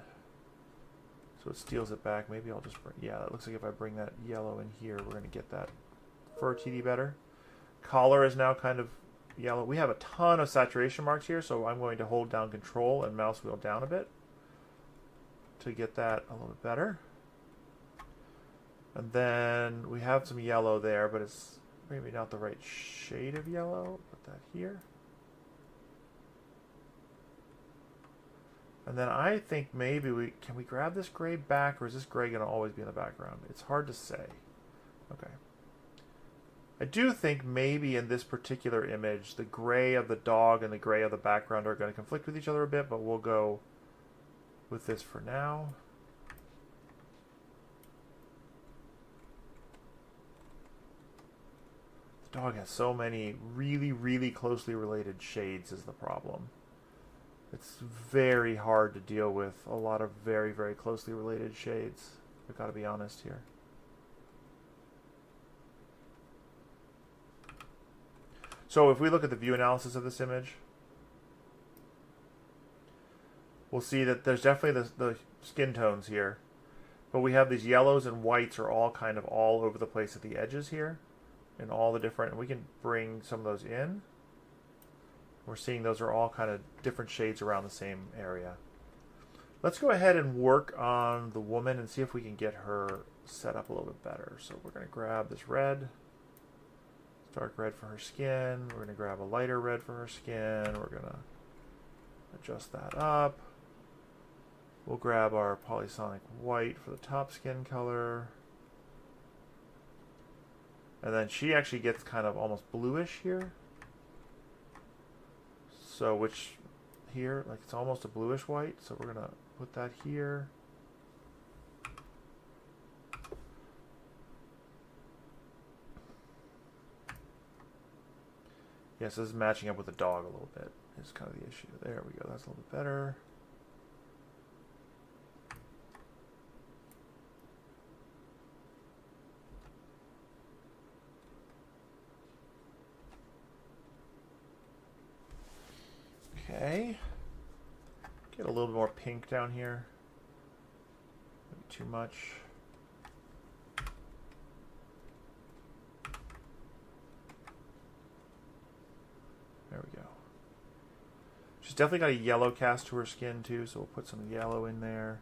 [SPEAKER 1] So it steals it back. Maybe I'll just bring, yeah, it looks like if I bring that yellow in here, we're going to get that fur TD better. Collar is now kind of yellow. We have a ton of saturation marks here, so I'm going to hold down Control and mouse wheel down a bit to get that a little bit better. And then we have some yellow there, but it's maybe not the right shade of yellow. Put that here. And then I think maybe can we grab this gray back, or is this gray going to always be in the background? It's hard to say. Okay. I do think maybe in this particular image, the gray of the dog and the gray of the background are going to conflict with each other a bit, but we'll go with this for now. The dog has so many really, really closely related shades is the problem. It's very hard to deal with a lot of very, very closely related shades. I've got to be honest here. So if we look at the view analysis of this image, we'll see that there's definitely the skin tones here. But we have these yellows and whites are all kind of all over the place at the edges here. And all the different, and we can bring some of those in. We're seeing those are all kind of different shades around the same area. Let's go ahead and work on the woman and see if we can get her set up a little bit better. So we're going to grab this red, dark red for her skin. We're going to grab a lighter red for her skin. We're going to adjust that up. We'll grab our polysonic white for the top skin color. And then she actually gets kind of almost bluish here. So which here, like it's almost a bluish white. So we're going to put that here. Yes, this is matching up with the dog a little bit. Is kind of the issue. There we go. That's a little bit better. Okay. Get a little bit more pink down here. Maybe too much. There we go. She's definitely got a yellow cast to her skin too, so we'll put some yellow in there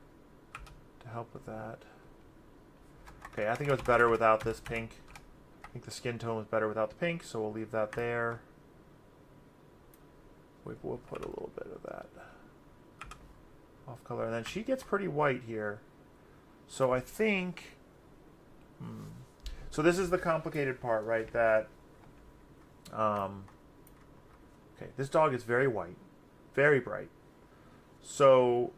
[SPEAKER 1] to help with that. Okay, I think it was better without this pink. I think the skin tone was better without the pink, so we'll leave that there. We'll put a little bit of that off color. And then she gets pretty white here. So I think... So this is the complicated part, right? That... okay, this dog is very white. Very bright. So...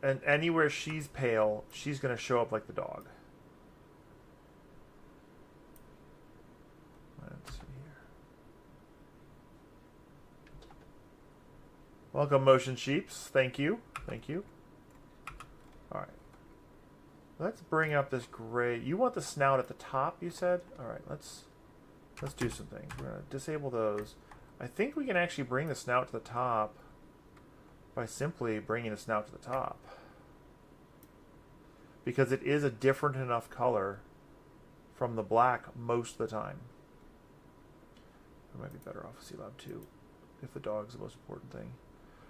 [SPEAKER 1] and anywhere she's pale, she's going to show up like the dog. Let's see here. Welcome, Motion Sheeps. Thank you. Thank you. All right. Let's bring up this gray. You want the snout at the top, you said? All right, let's do some things. We're going to disable those. I think we can actually bring the snout to the top by simply bringing the snout to the top. Because it is a different enough color from the black most of the time. We might be better off with C-Lab 2 if the dog is the most important thing.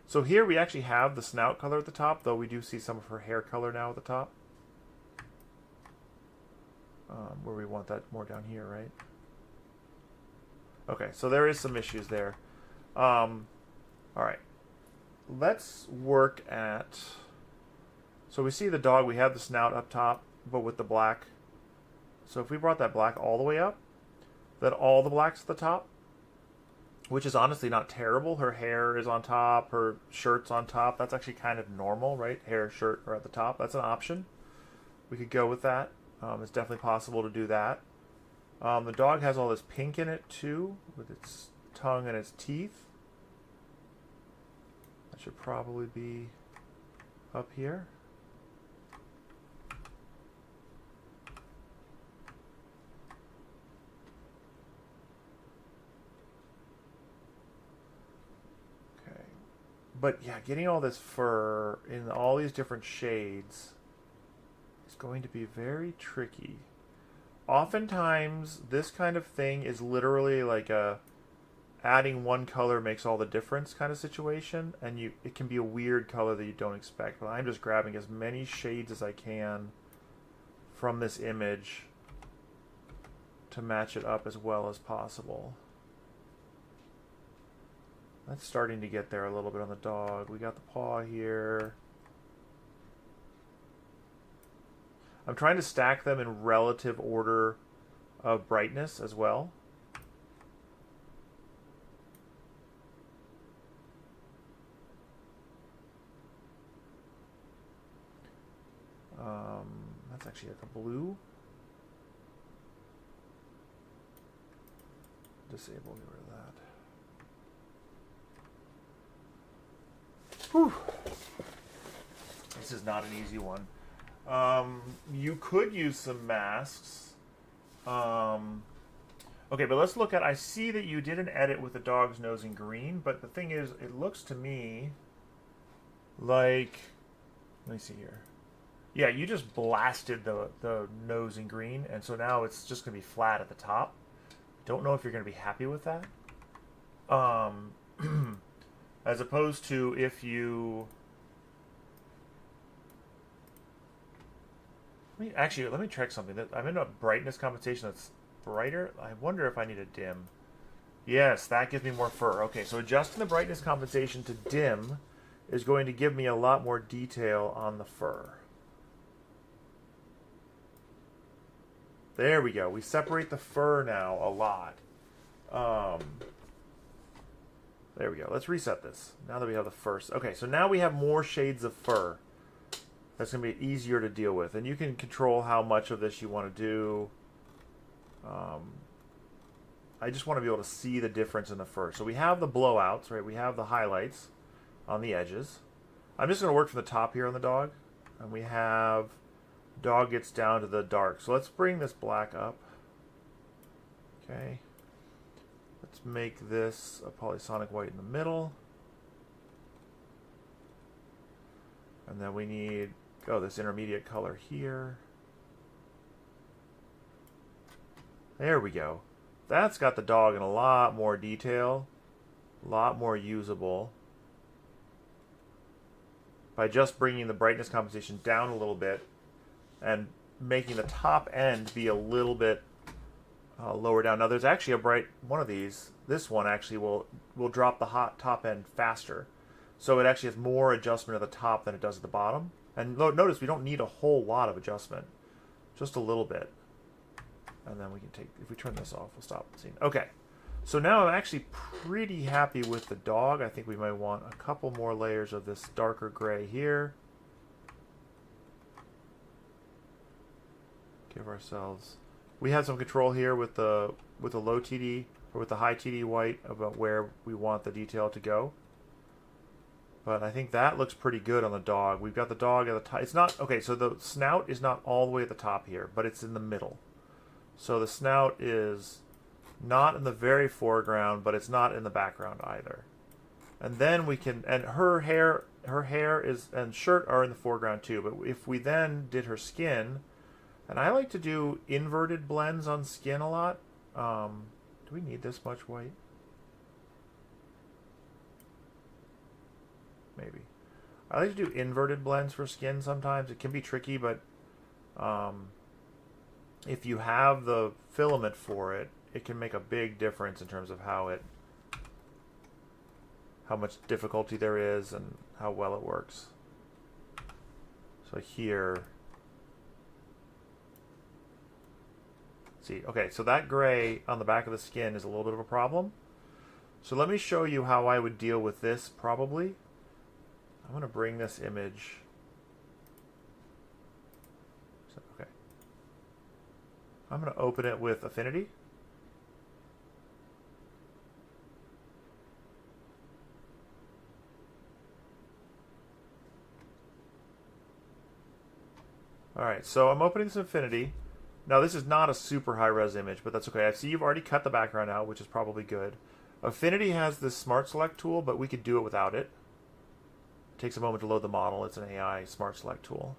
[SPEAKER 1] So here we actually have the snout color at the top, though we do see some of her hair color now at the top. Where we want that more down here, right? Okay, so there is some issues there. All right. Let's work at... So we see the dog, we have the snout up top, but with the black. So if we brought that black all the way up, then all the black's at the top, which is honestly not terrible. Her hair is on top, her shirt's on top. That's actually kind of normal, right? Hair, shirt are at the top. That's an option. We could go with that. It's definitely possible to do that. The dog has all this pink in it too, with its tongue and its teeth. That should probably be up here. But yeah, getting all this fur in all these different shades is going to be very tricky. Oftentimes, this kind of thing is literally like a adding one color makes all the difference kind of situation, and it can be a weird color that you don't expect. But I'm just grabbing as many shades as I can from this image to match it up as well as possible. That's starting to get there a little bit on the dog. We got the paw here. I'm trying to stack them in relative order of brightness as well. That's actually like a blue. Disable, get rid of that. Whew. This is not an easy one. You could use some masks. Okay, but let's look at... I see that you did an edit with the dog's nose in green, but the thing is, it looks to me like... Let me see here. Yeah, you just blasted the nose in green, and so now it's just going to be flat at the top. Don't know if you're going to be happy with that. As opposed to if you... Let me check something. I'm in a brightness compensation that's brighter. I wonder if I need a dim. Yes, that gives me more fur. Okay, so adjusting the brightness compensation to dim is going to give me a lot more detail on the fur. There we go. We separate the fur now a lot. There we go. Let's reset this. Now that we have the first. Okay, so now we have more shades of fur. That's going to be easier to deal with. And you can control how much of this you want to do. I just want to be able to see the difference in the fur. So we have the blowouts, right? We have the highlights on the edges. I'm just going to work from the top here on the dog. And we have... Dog gets down to the dark. So let's bring this black up. Okay. Let's make this a polysonic white in the middle. And then we need, this intermediate color here. There we go. That's got the dog in a lot more detail. A lot more usable. By just bringing the brightness compensation down a little bit. And making the top end be a little bit lower down. Now there's actually a bright one of these. This one actually will drop the hot top end faster. So it actually has more adjustment at the top than it does at the bottom. And notice we don't need a whole lot of adjustment. Just a little bit. And then we can take, if we turn this off, we'll stop the scene. Okay. So now I'm actually pretty happy with the dog. I think we might want a couple more layers of this darker gray here. Give ourselves... We had some control here with the low TD, or with the high TD white, about where we want the detail to go. But I think that looks pretty good on the dog. We've got the dog at the top. It's not... Okay, so the snout is not all the way at the top here, but it's in the middle. So the snout is not in the very foreground, but it's not in the background either. And then we can... And her hair is and shirt are in the foreground too, but if we then did her skin... And I like to do inverted blends on skin a lot. Do we need this much white? Maybe. I like to do inverted blends for skin sometimes. It can be tricky, but if you have the filament for it, it can make a big difference in terms of how much difficulty there is and how well it works. So here... See, okay, so that gray on the back of the skin is a little bit of a problem. So let me show you how I would deal with this, probably. I'm going to bring this image. So, okay. I'm going to open it with Affinity. All right, so I'm opening this Affinity. Now, this is not a super high-res image, but that's okay. I see you've already cut the background out, which is probably good. Affinity has this Smart Select tool, but we could do it without it. It takes a moment to load the model. It's an AI smart select tool.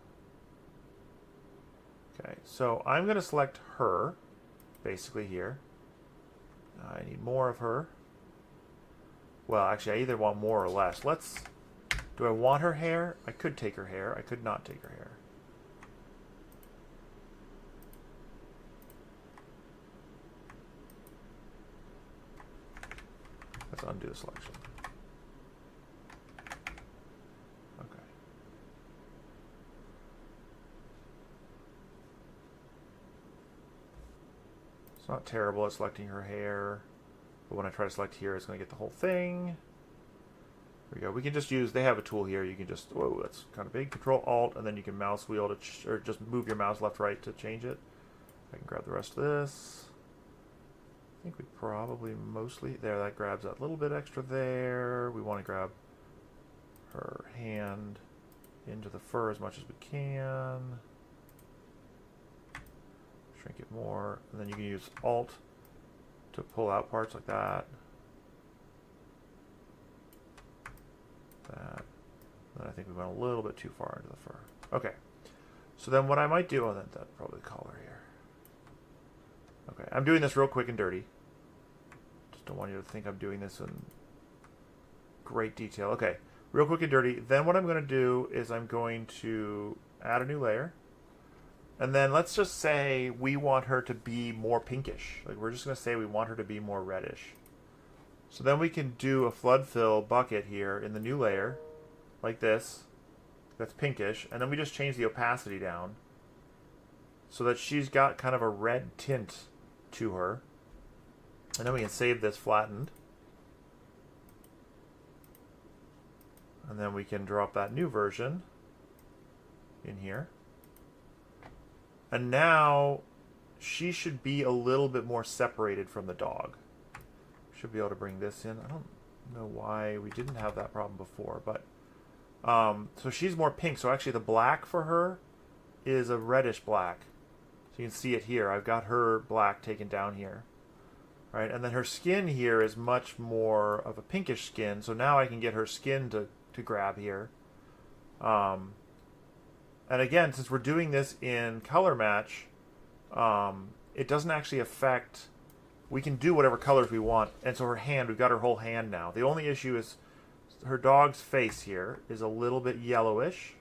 [SPEAKER 1] Okay, so I'm going to select her, basically here. I need more of her. Well, actually, I either want more or less. Do I want her hair? I could take her hair. I could not take her hair. Let's undo the selection. Okay. It's not terrible at selecting her hair, but when I try to select here, it's going to get the whole thing. There we go. We can just use, they have a tool here. You can just, whoa, that's kind of big. Control Alt, and then you can mouse wheel to, or just move your mouse left, right to change it. I can grab the rest of this. I think we probably mostly, there, that grabs that little bit extra there. We want to grab her hand into the fur as much as we can. Shrink it more, and then you can use Alt to pull out parts like that. That. Then I think we went a little bit too far into the fur. Okay. So then what I might do, that's probably the collar here. Okay, I'm doing this real quick and dirty. Just don't want you to think I'm doing this in great detail. Okay, real quick and dirty. Then what I'm going to do is I'm going to add a new layer. And then let's just say we want her to be more pinkish. Like we're just going to say we want her to be more reddish. So then we can do a flood fill bucket here in the new layer, like this. That's pinkish. And then we just change the opacity down so that she's got kind of a red tint to her. And then we can save this flattened. And then we can drop that new version in here. And now she should be a little bit more separated from the dog. Should be able to bring this in. I don't know why we didn't have that problem before, but so she's more pink. So actually the black for her is a reddish black. So you can see it here. I've got her black taken down here. Right? And then her skin here is much more of a pinkish skin. So now I can get her skin to grab here. And again, since we're doing this in color match, it doesn't actually affect, we can do whatever colors we want. And so her hand, we've got her whole hand now. The only issue is her dog's face here is a little bit yellowish.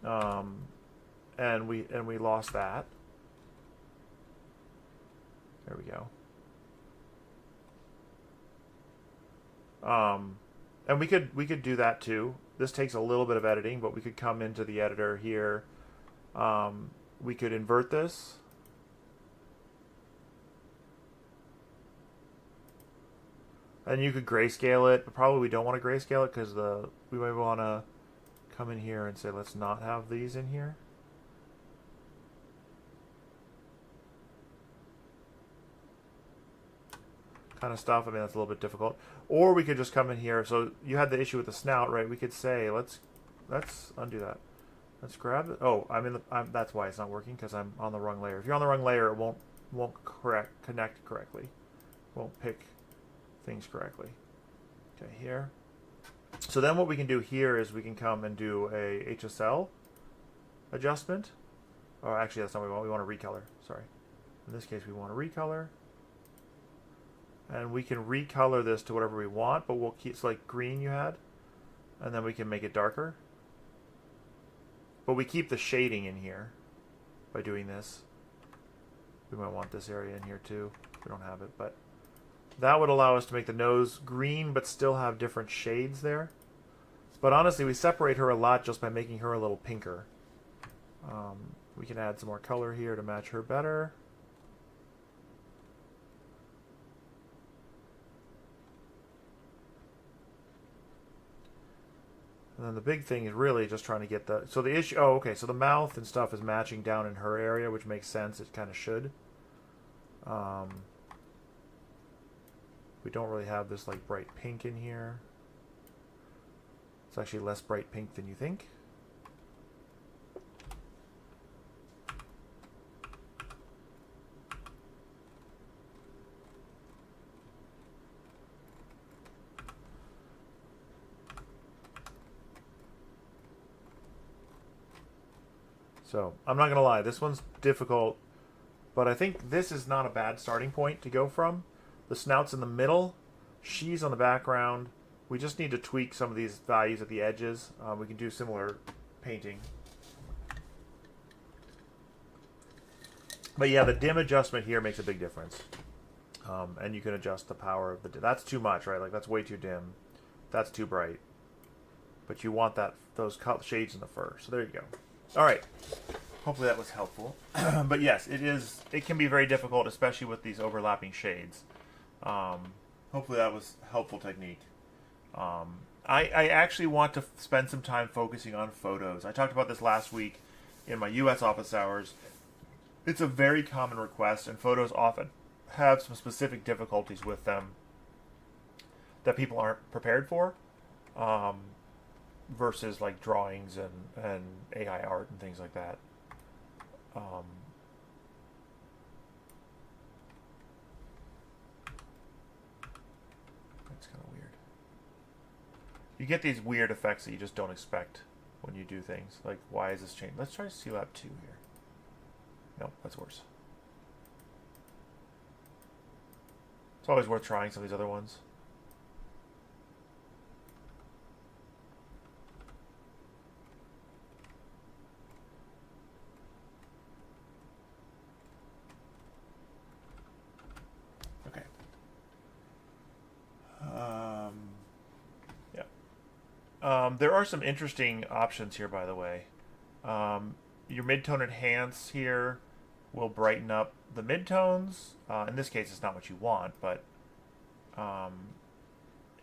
[SPEAKER 1] And we lost that. There we go. And we could do that too. This takes a little bit of editing, but we could come into the editor here. We could invert this. And you could grayscale it, but probably we don't want to grayscale it because we might want to come in here and say let's not have these in here. Kind of stuff. I mean, that's a little bit difficult. Or we could just come in here. So you had the issue with the snout, right? We could say let's undo that. Let's grab it. Oh, that's why it's not working, because I'm on the wrong layer. If you're on the wrong layer, it won't connect correctly. Won't pick things correctly. Okay, here. So then what we can do here is we can come and do a HSL adjustment. Oh, actually, that's not what we want. We want to recolor. Sorry. In this case, we want to recolor. And we can recolor this to whatever we want, but we'll keep, it's like green you had. And then we can make it darker. But we keep the shading in here by doing this. We might want this area in here too. We don't have it, but that would allow us to make the nose green but still have different shades there. But honestly, we separate her a lot just by making her a little pinker. We can add some more color here to match her better. And then the big thing is really just trying to get the... So the issue... Oh, okay. So the mouth and stuff is matching down in her area, which makes sense. It kind of should. We don't really have this like bright pink in here. It's actually less bright pink than you think. So I'm not gonna lie, this one's difficult, but I think this is not a bad starting point to go from. The snout's in the middle, she's on the background. We just need to tweak some of these values at the edges. We can do similar painting. But yeah, the dim adjustment here makes a big difference. And you can adjust the power of the dim. That's too much, right? Like that's way too dim. That's too bright. But you want those shades in the fur. So there you go. All right. Hopefully that was helpful. But yes, it can be very difficult, especially with these overlapping shades. Hopefully that was helpful technique. I actually want to spend some time focusing on photos. I talked about this last week in my US office hours. It's a very common request, and photos often have some specific difficulties with them that people aren't prepared for, versus like drawings and AI art and things like that. That's kind of weird. You get these weird effects that you just don't expect when you do things. Like, why is this changed? Let's try C-Lab 2 here. Nope, that's worse. It's always worth trying some of these other ones. Okay. Yeah. There are some interesting options here, by the way. Your midtone enhance here will brighten up the midtones. In this case, it's not what you want, but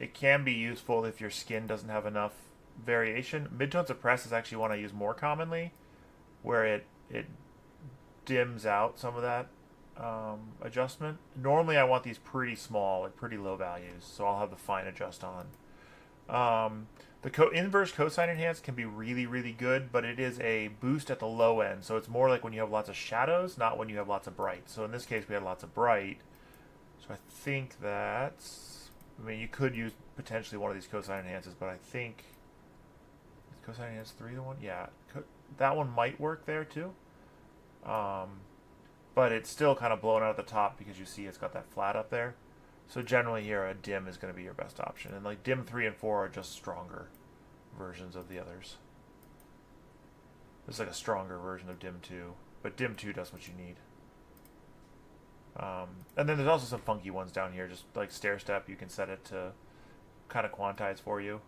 [SPEAKER 1] it can be useful if your skin doesn't have enough variation. Midtone suppress is actually one I use more commonly, where it dims out some of that adjustment. Normally, I want these pretty small, like pretty low values, so I'll have the fine adjust on. The inverse cosine enhance can be really, really good, but it is a boost at the low end. So it's more like when you have lots of shadows, not when you have lots of bright. So in this case, we had lots of bright. So I think that's... I mean, you could use potentially one of these cosine enhances, but I think... Is cosine enhance 3 the one? Yeah. That one might work there, too. But it's still kind of blown out at the top because you see it's got that flat up there. So generally here, a dim is going to be your best option. And like dim 3 and 4 are just stronger versions of the others. It's like a stronger version of dim 2. But dim 2 does what you need. And then there's also some funky ones down here. Just like stair step, you can set it to kind of quantize for you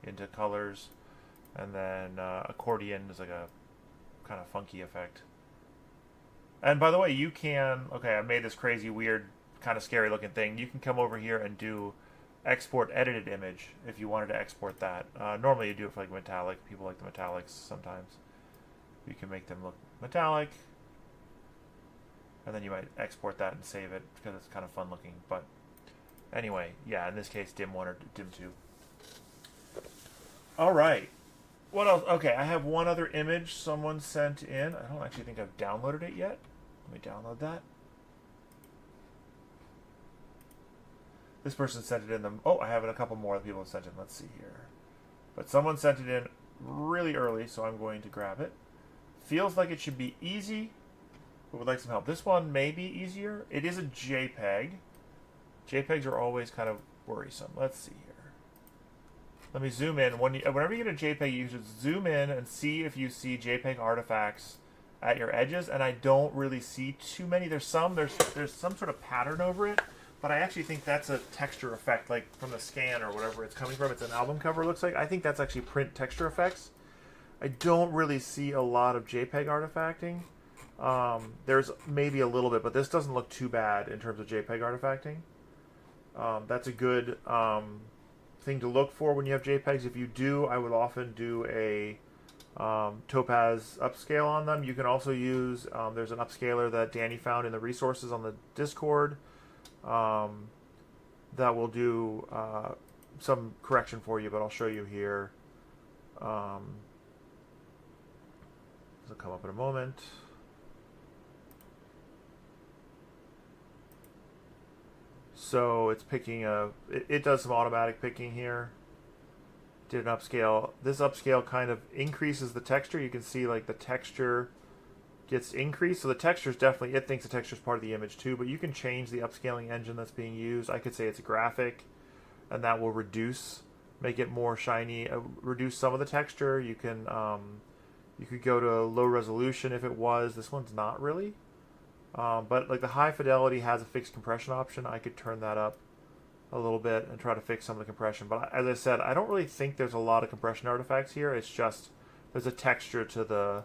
[SPEAKER 1] into colors. And then accordion is like a kind of funky effect. And by the way, you can... Okay, I made this crazy, weird, kind of scary looking thing. You can come over here and do export edited image if you wanted to export that. Normally you do it for like metallic. People like the metallics sometimes. You can make them look metallic, and then you might export that and save it because it's kind of fun looking. But anyway, yeah, in this case, dim 1 or dim 2. All right. What else? Okay, I have one other image someone sent in. I don't actually think I've downloaded it yet. Let me download that. This person sent it in. Oh, I have a couple more that people have sent in. Let's see here. But someone sent it in really early, so I'm going to grab it. Feels like it should be easy, but would like some help. This one may be easier. It is a JPEG. JPEGs are always kind of worrisome. Let's see here. Let me zoom in. Whenever you get a JPEG, you should zoom in and see if you see JPEG artifacts at your edges. And I don't really see too many. There's some sort of pattern over it. But I actually think that's a texture effect, like from the scan or whatever it's coming from. It's an album cover, it looks like. I think that's actually print texture effects. I don't really see a lot of JPEG artifacting. There's maybe a little bit, but this doesn't look too bad in terms of JPEG artifacting. That's a good thing to look for when you have JPEGs. If you do, I would often do a topaz upscale on them. You can also use, there's an upscaler that Danny found in the resources on the Discord. That will do some correction for you, but I'll show you here. This will come up in a moment. So it's picking it does some automatic picking here. did an upscale. This upscale kind of increases the texture. You can see like the texture gets increased. So the texture is definitely, it thinks the texture is part of the image too, but you can change the upscaling engine that's being used. I could say it's a graphic, and that will make it more shiny, reduce some of the texture. You can, you could go to low resolution if it was. This one's not really. But like the high fidelity has a fixed compression option. I could turn that up a little bit and try to fix some of the compression. But as I said, I don't really think there's a lot of compression artifacts here. It's just there's a texture to the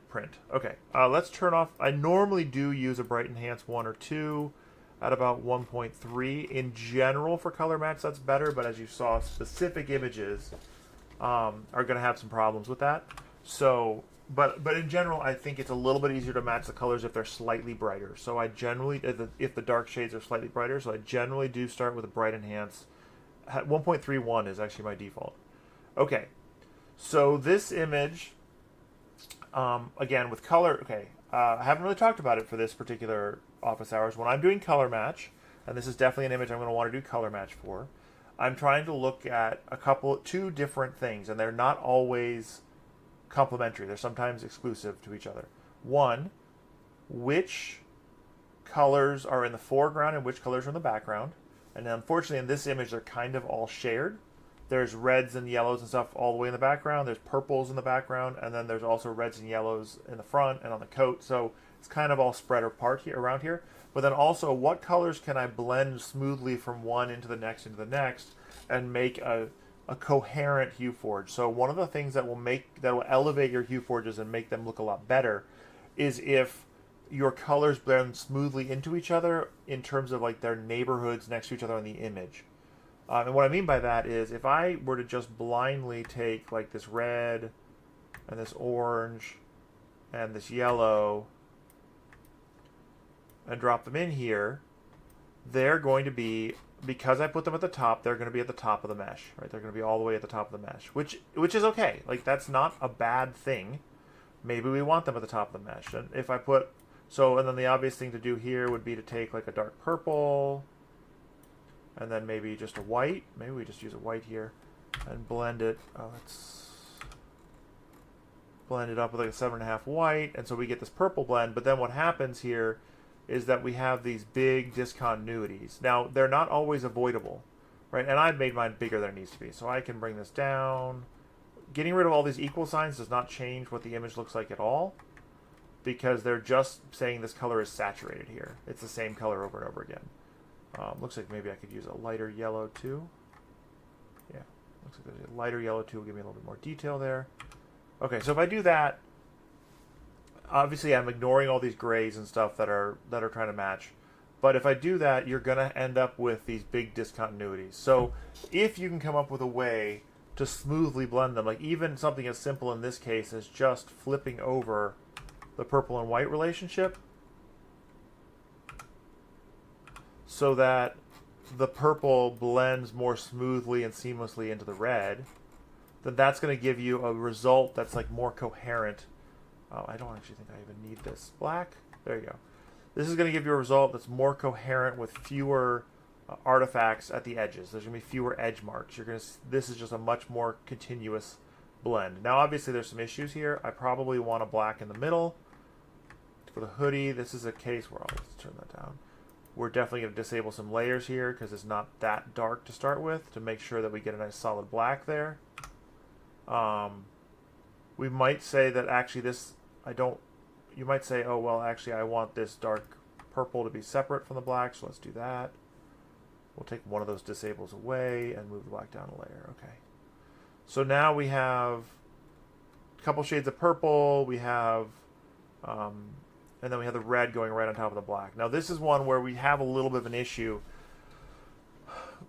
[SPEAKER 1] print. Okay, let's turn off. I normally do use a bright enhance 1 or 2 at about 1.3. In general, for color match, that's better. But as you saw, specific images are going to have some problems with that. So, but in general, I think it's a little bit easier to match the colors if they're slightly brighter. So I generally, if the dark shades are slightly brighter, so I generally do start with a bright enhance. 1.31 is actually my default. Okay, so this image, again with color. Okay, I haven't really talked about it for this particular office hours. When I'm doing color match, and this is definitely an image I'm going to want to do color match for, I'm trying to look at two different things, and they're not always complementary. They're sometimes exclusive to each other. One, which colors are in the foreground and which colors are in the background. And unfortunately, in this image, they're kind of all shared. There's reds and yellows and stuff all the way in the background. There's purples in the background, and then there's also reds and yellows in the front and on the coat. So it's kind of all spread apart here, around here. But then also, what colors can I blend smoothly from one into the next, and make a coherent HueForge? So one of the things that will elevate your HueForges and make them look a lot better is if your colors blend smoothly into each other in terms of like their neighborhoods next to each other in the image. And what I mean by that is if I were to just blindly take like this red and this orange and this yellow and drop them in here, they're going to be, because I put them at the top, they're going to be at the top of the mesh, right? They're going to be all the way at the top of the mesh, which is okay. Like, that's not a bad thing. Maybe we want them at the top of the mesh. And if I put, and then the obvious thing to do here would be to take like a dark purple, and then maybe just a white. Maybe we just use a white here and blend it. Let's blend it up with like a 7.5 white, and so we get this purple blend. But then what happens here is that we have these big discontinuities. Now, they're not always avoidable, right? And I've made mine bigger than it needs to be. So I can bring this down. Getting rid of all these equal signs does not change what the image looks like at all, because they're just saying this color is saturated here. It's the same color over and over again. Looks like maybe I could use a lighter yellow too. Yeah, looks like there's a lighter yellow too. Will give me a little bit more detail there. Okay, so if I do that, obviously I'm ignoring all these grays and stuff that are trying to match. But if I do that, you're going to end up with these big discontinuities. So if you can come up with a way to smoothly blend them, like even something as simple in this case as just flipping over the purple and white relationship so that the purple blends more smoothly and seamlessly into the red, then that's going to give you a result that's like more coherent. Oh, I don't actually think I even need this black. There you go. This is going to give you a result that's more coherent with fewer artifacts at the edges. There's going to be fewer edge marks. This is just a much more continuous blend. Now, obviously, there's some issues here. I probably want a black in the middle. For the hoodie, this is a case where let's turn that down. We're definitely going to disable some layers here because it's not that dark to start with, to make sure that we get a nice solid black there. We might say that actually you might say, oh, well, actually I want this dark purple to be separate from the black, so let's do that. We'll take one of those disables away and move the black down a layer. Okay. So now we have a couple shades of purple. We have, and then we have the red going right on top of the black. Now this is one where we have a little bit of an issue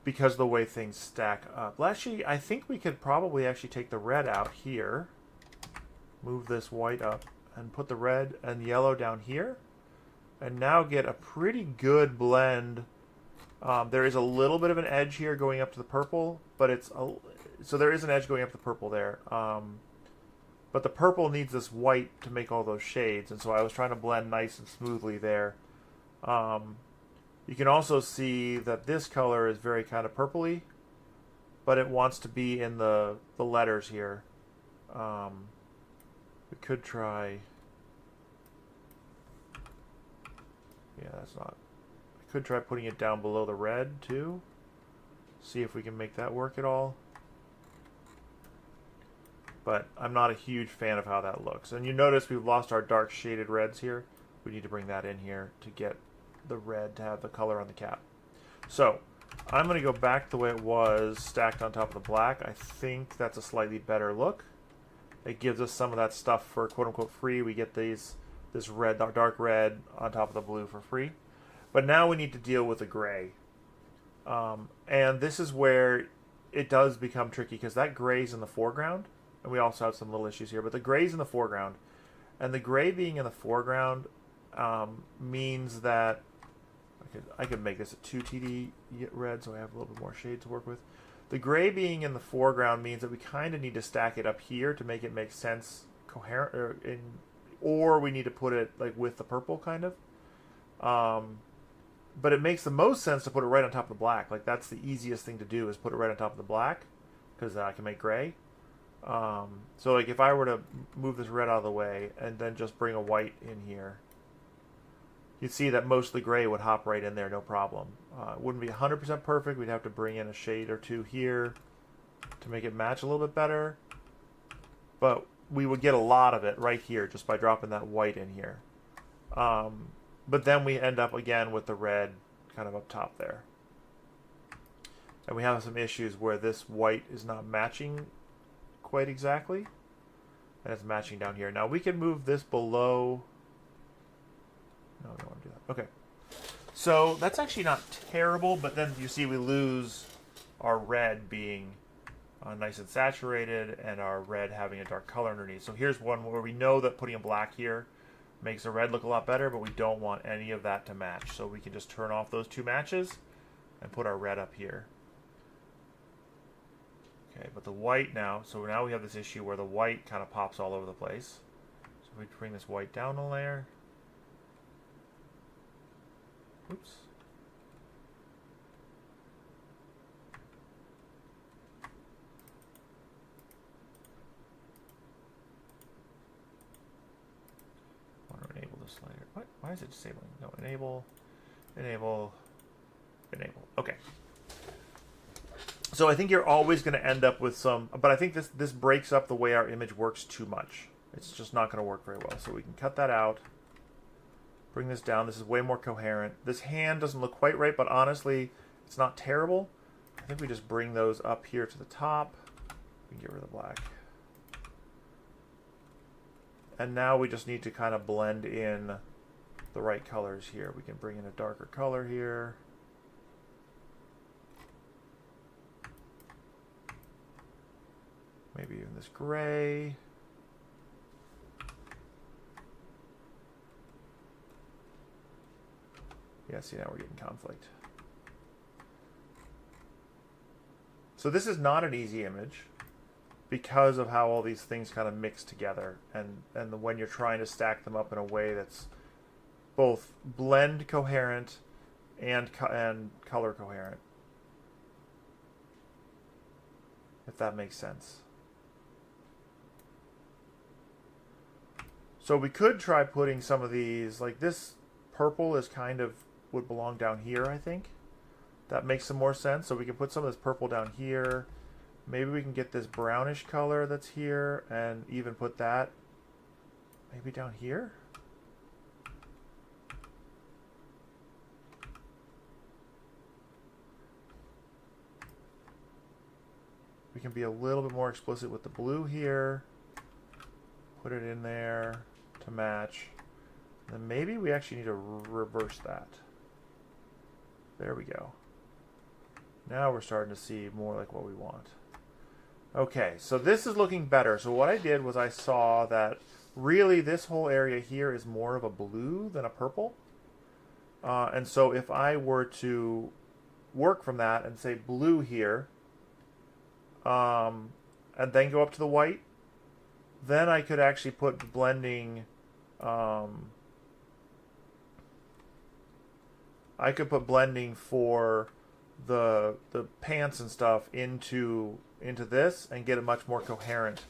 [SPEAKER 1] because of the way things stack up. Well, actually, I think we could probably actually take the red out here, move this white up, and put the red and yellow down here, and now get a pretty good blend. There is a little bit of an edge here going up to the purple, but so there is an edge going up to the purple there. But the purple needs this white to make all those shades, and so I was trying to blend nice and smoothly there. You can also see that this color is very kind of purpley, but it wants to be in the letters here. We could try. Yeah, that's not. I could try putting it down below the red too. See if we can make that work at all. But I'm not a huge fan of how that looks. And you notice we've lost our dark shaded reds here. We need to bring that in here to get the red to have the color on the cap. So I'm going to go back the way it was stacked on top of the black. I think that's a slightly better look. It gives us some of that stuff for quote-unquote free. We get this red, dark red on top of the blue for free. But now we need to deal with the gray. And this is where it does become tricky because that gray's in the foreground. And we also have some little issues here. But the gray's in the foreground. And the gray being in the foreground means that I could make this a 2 TD red so I have a little bit more shade to work with. The gray being in the foreground means that we kind of need to stack it up here to make it make sense coherent, or we need to put it like with the purple kind of. But it makes the most sense to put it right on top of the black. Like that's the easiest thing to do is put it right on top of the black because I can make gray. So like if I were to move this red out of the way and then just bring a white in here, you'd see that most of the gray would hop right in there, no problem. It wouldn't be 100% perfect. We'd have to bring in a shade or two here to make it match a little bit better. But we would get a lot of it right here just by dropping that white in here. But then we end up again with the red kind of up top there. And we have some issues where this white is not matching quite exactly. And it's matching down here. Now we can move this below. No, we don't want to do that. Okay. So that's actually not terrible, but then you see we lose our red being nice and saturated and our red having a dark color underneath. So here's one where we know that putting a black here makes the red look a lot better, but we don't want any of that to match. So we can just turn off those two matches and put our red up here. Okay, but the white now, so now we have this issue where the white kind of pops all over the place. So we bring this white down a layer. Oops. I want to enable this layer. What? Why is it disabling? No, enable, enable, enable. Okay. So I think you're always going to end up with some, but I think this breaks up the way our image works too much. It's just not going to work very well. So we can cut that out. Bring this down. This is way more coherent. This hand doesn't look quite right, but honestly, it's not terrible. I think we just bring those up here to the top. We can get rid of the black. And now we just need to kind of blend in the right colors here. We can bring in a darker color here. Maybe even this gray. Yeah, see, now we're getting conflict. So this is not an easy image because of how all these things kind of mix together and when you're trying to stack them up in a way that's both blend coherent and color coherent. If that makes sense. So we could try putting some of these, like this purple is kind of would belong down here, I think. That makes some more sense. So we can put some of this purple down here. Maybe we can get this brownish color that's here and even put that maybe down here. We can be a little bit more explicit with the blue here. Put it in there to match. Then maybe we actually need to reverse that. There we go. Now we're starting to see more like what we want. Okay, so this is looking better. So what I did was I saw that really this whole area here is more of a blue than a purple. And so if I were to work from that and say blue here, and then go up to the white, then I could actually put blending. I could put blending for the pants and stuff into this and get a much more coherent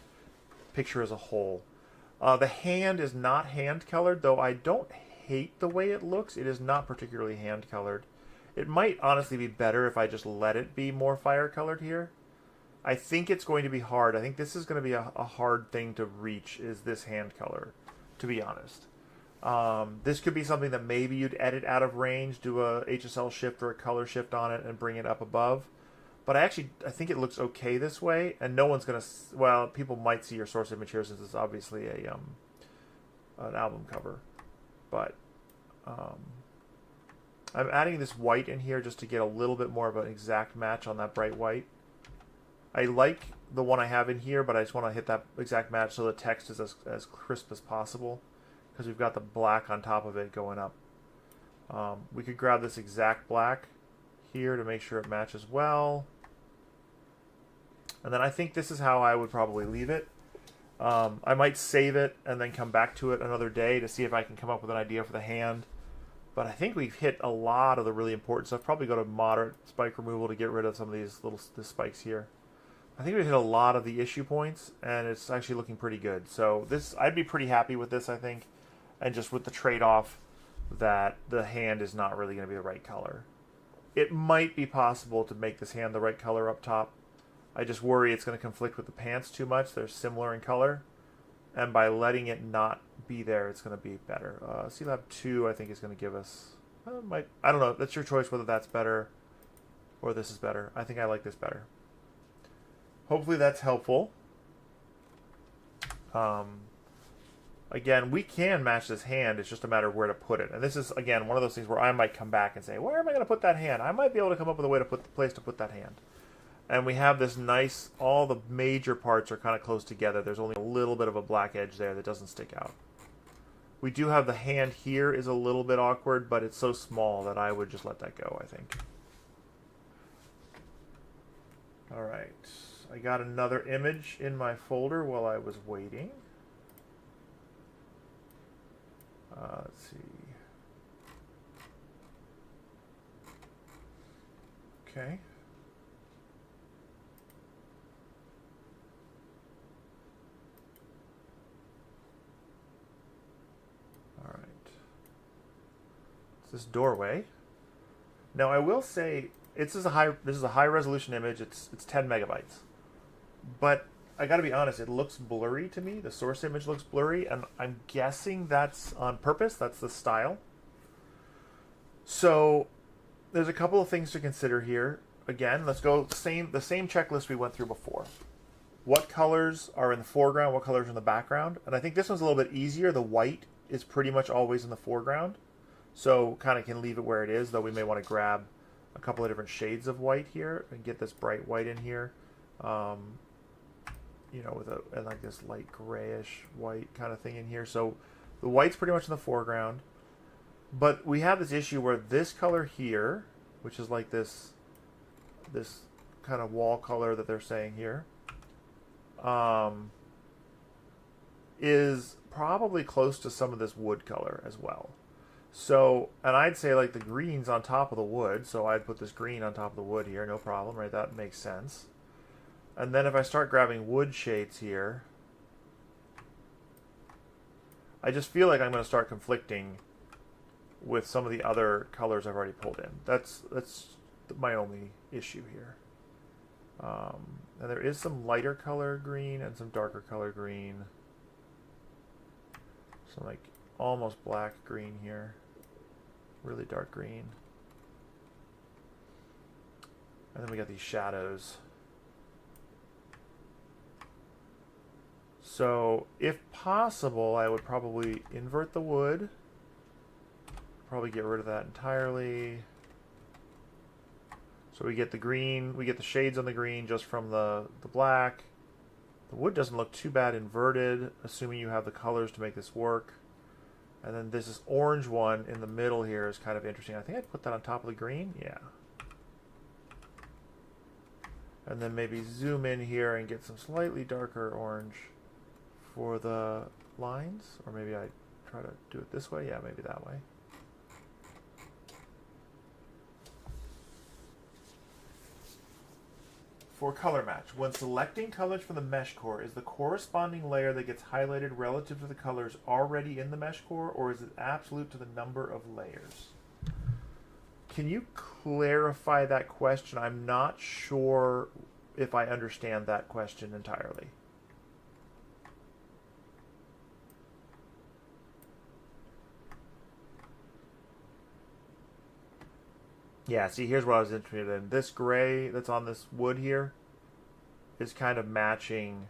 [SPEAKER 1] picture as a whole. The hand is not hand colored, though I don't hate the way it looks. It is not particularly hand colored. It might honestly be better if I just let it be more fire colored here. I think it's going to be hard. I think this is going to be a hard thing to reach, is this hand color, to be honest. This could be something that maybe you'd edit out of range, do a HSL shift or a color shift on it and bring it up above. But I think it looks okay this way, and no one's going to, well, people might see your source image here since it's obviously an album cover. But I'm adding this white in here just to get a little bit more of an exact match on that bright white. I like the one I have in here, but I just want to hit that exact match so the text is as crisp as possible, because we've got the black on top of it going up. We could grab this exact black here to make sure it matches well. And then I think this is how I would probably leave it. I might save it and then come back to it another day to see if I can come up with an idea for the hand. But I think we've hit a lot of the really important stuff. Probably go to moderate spike removal to get rid of some of these spikes here. I think we've hit a lot of the issue points, and it's actually looking pretty good. So this, I'd be pretty happy with this, I think, and just with the trade-off that the hand is not really going to be the right color. It might be possible to make this hand the right color up top. I just worry it's going to conflict with the pants too much. They're similar in color, and by letting it not be there, it's going to be better. C-Lab 2, I think, is going to give us... I don't know. That's your choice whether that's better or this is better. I think I like this better. Hopefully that's helpful. Again, we can match this hand. It's just a matter of where to put it. And this is, again, one of those things where I might come back and say, where am I going to put that hand? I might be able to come up with a way to put the place to put that hand. And we have this nice, all the major parts are kind of close together. There's only a little bit of a black edge there that doesn't stick out. We do have the hand here is a little bit awkward, but it's so small that I would just let that go, I think. All right. I got another image in my folder while I was waiting. Let's see. Okay. All right. It's this doorway. Now I will say this is a high resolution image. It's 10 megabytes. But I got to be honest, it looks blurry to me. The source image looks blurry, and I'm guessing that's on purpose. That's the style. So there's a couple of things to consider here. Again, let's go the same checklist we went through before. What colors are in the foreground? What colors are in the background? And I think this one's a little bit easier. The white is pretty much always in the foreground, so kind of can leave it where it is, though we may want to grab a couple of different shades of white here and get this bright white in here. You know, with like this light grayish white kind of thing in here. So the white's pretty much in the foreground. But we have this issue where this color here, which is like this kind of wall color that they're saying here, is probably close to some of this wood color as well. So, and I'd say like the green's on top of the wood, so I'd put this green on top of the wood here, no problem, right? That makes sense. And then if I start grabbing wood shades here, I just feel like I'm going to start conflicting with some of the other colors I've already pulled in. That's my only issue here. And there is some lighter color green and some darker color green. Some like almost black green here. Really dark green. And then we got these shadows. So, if possible, I would probably invert the wood. Probably get rid of that entirely. So we get the green, we get the shades on the green just from the black. The wood doesn't look too bad inverted, assuming you have the colors to make this work. And then this orange one in the middle here is kind of interesting. I think I'd put that on top of the green. Yeah. And then maybe zoom in here and get some slightly darker orange for the lines. Or maybe I try to do it this way. Yeah, maybe that way. for color match. When selecting colors from the mesh core, is the corresponding layer that gets highlighted relative to the colors already in the mesh core, or is it absolute to the number of layers? Can you clarify that question? I'm not sure if I understand that question entirely. Yeah, see, here's what I was interested in. This gray that's on this wood here is kind of matching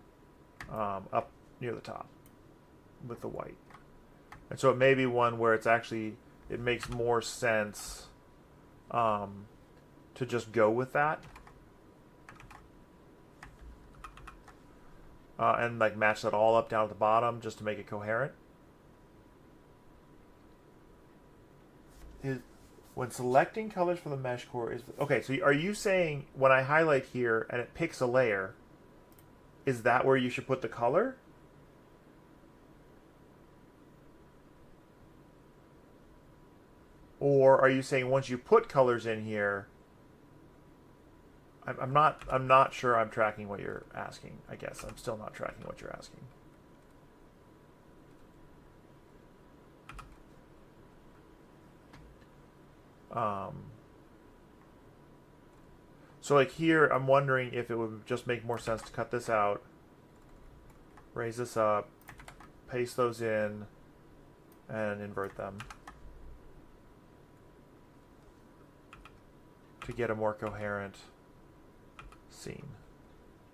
[SPEAKER 1] up near the top with the white. And so it may be one where it's actually, it makes more sense to just go with that. And like match that all up down at the bottom just to make it coherent. When selecting colors for the mesh core is... Okay, so are you saying when I highlight here and it picks a layer, is that where you should put the color? Or are you saying once you put colors in here... I'm not sure I'm tracking what you're asking, I guess. I'm still not tracking what you're asking. So like here, I'm wondering if it would just make more sense to cut this out, raise this up, paste those in, and invert them to get a more coherent scene,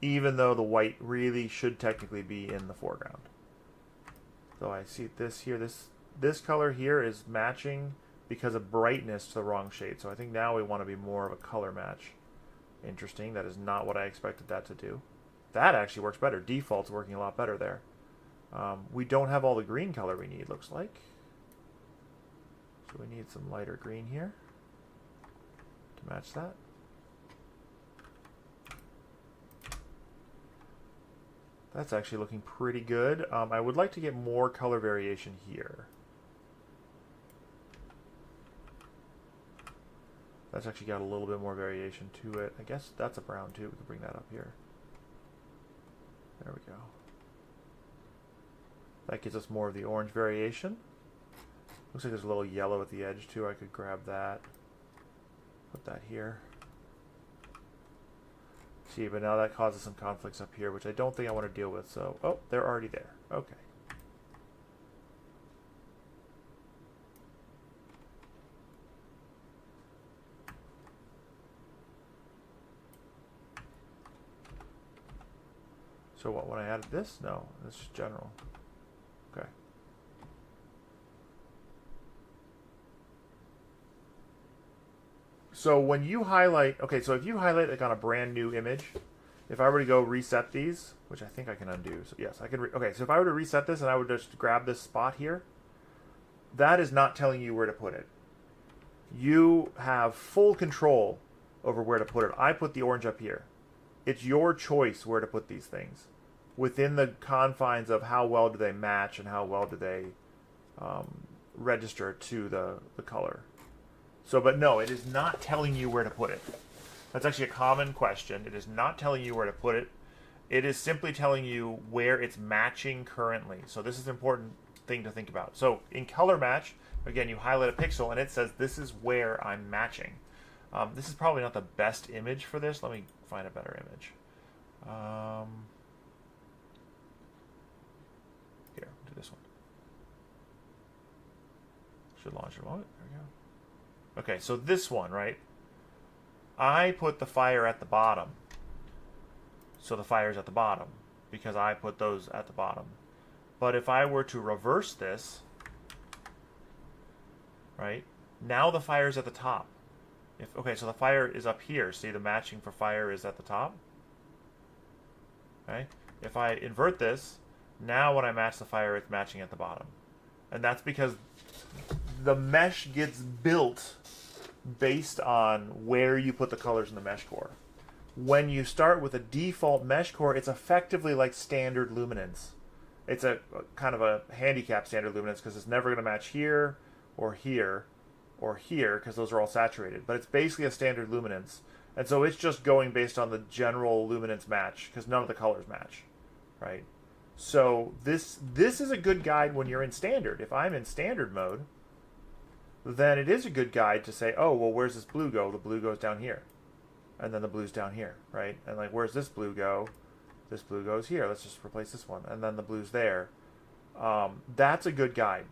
[SPEAKER 1] even though the white really should technically be in the foreground. So I see this here, this color here is matching because of brightness to the wrong shade. So I think now we want to be more of a color match. Interesting. That is not what I expected that to do. That actually works better. Default's working a lot better there. We don't have all the green color we need, looks like. So we need some lighter green here to match that. That's actually looking pretty good. I would like to get more color variation here. That's actually got a little bit more variation to it. I guess that's a brown too. We can bring that up here. There we go. That gives us more of the orange variation. Looks like there's a little yellow at the edge too. I could grab that. Put that here. See, but now that causes some conflicts up here, which I don't think I want to deal with. So, oh, they're already there. Okay. So what, when I added this? No, this is general. Okay. So when you highlight, okay, so if you highlight like on a brand new image, if I were to go reset these, which I think I can undo, so yes, I can, okay, so if I were to reset this and I would just grab this spot here, that is not telling you where to put it. You have full control over where to put it. I put the orange up here. It's your choice where to put these things within the confines of how well do they match and how well do they register to the color. So, but no, it is not telling you where to put it. That's actually a common question. It is not telling you where to put it. It is simply telling you where it's matching currently. So this is an important thing to think about. So in color match, again, you highlight a pixel and it says this is where I'm matching. This is probably not the best image for this. Let me find a better image. Here, do this one. Should launch in a moment. There we go. Okay, so this one, right? I put the fire at the bottom. So the fire's at the bottom because I put those at the bottom. But if I were to reverse this, right? Now the fire's at the top. Okay, so the fire is up here. See, the matching for fire is at the top. Okay? If I invert this, now when I match the fire, it's matching at the bottom. And that's because the mesh gets built based on where you put the colors in the mesh core. When you start with a default mesh core, it's effectively like standard luminance. It's a kind of a handicap standard luminance because it's never going to match here or here or here because those are all saturated. But it's basically a standard luminance. And so it's just going based on the general luminance match, because none of the colors match, right? So this is a good guide when you're in standard. If I'm in standard mode, then it is a good guide to say, oh, well, where's this blue go? The blue goes down here. And then the blue's down here, right? And like, where's this blue go? This blue goes here. Let's just replace this one. And then the blue's there. That's a good guide.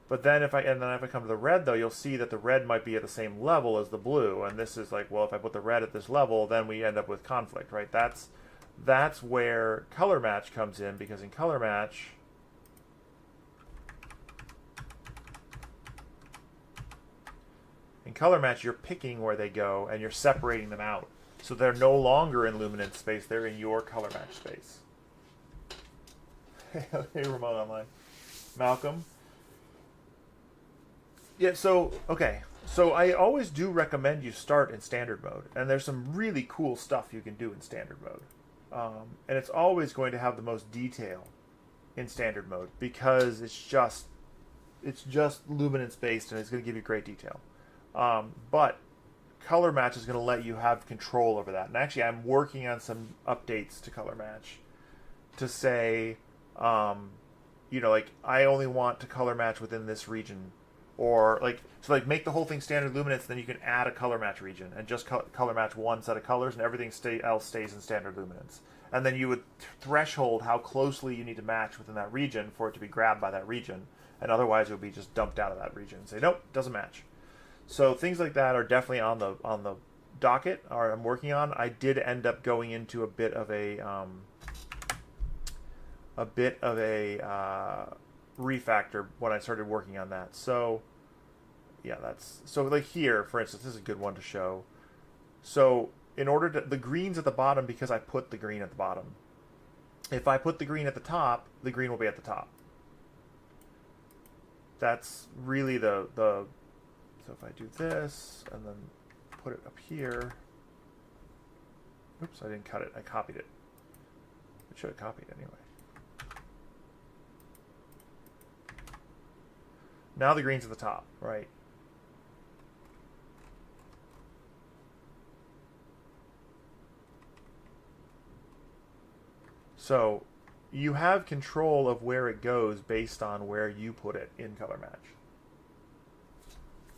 [SPEAKER 1] But then if I come to the red, though, you'll see that the red might be at the same level as the blue. And this is like, well, if I put the red at this level, then we end up with conflict, right? That's where color match comes in, because in color match, you're picking where they go and you're separating them out. So they're no longer in luminance space, they're in your color match space. Hey, Ramon online. Malcolm. Yeah, so, okay. So I always do recommend you start in standard mode. And there's some really cool stuff you can do in standard mode. And it's always going to have the most detail in standard mode, because it's just luminance based, and it's going to give you great detail. But color match is going to let you have control over that. And actually, I'm working on some updates to color match to say, like, I only want to color match within this region, or like, so like make the whole thing standard luminance, then you can add a color match region and just color match one set of colors, and everything else stays in standard luminance. And then you would threshold how closely you need to match within that region for it to be grabbed by that region, and otherwise it would be just dumped out of that region and say, nope, doesn't match. So things like that are definitely on the docket, or I'm working on. I did end up going into a bit of a refactor when I started working on that. So yeah, so like here, for instance, this is a good one to show. So in order to, the green's at the bottom because I put the green at the bottom. If I put the green at the top, the green will be at the top. That's really the so if I do this and then put it up here, oops, I didn't cut it, I copied it. It should have copied anyway. Now the green's at the top, right? So you have control of where it goes based on where you put it in color match.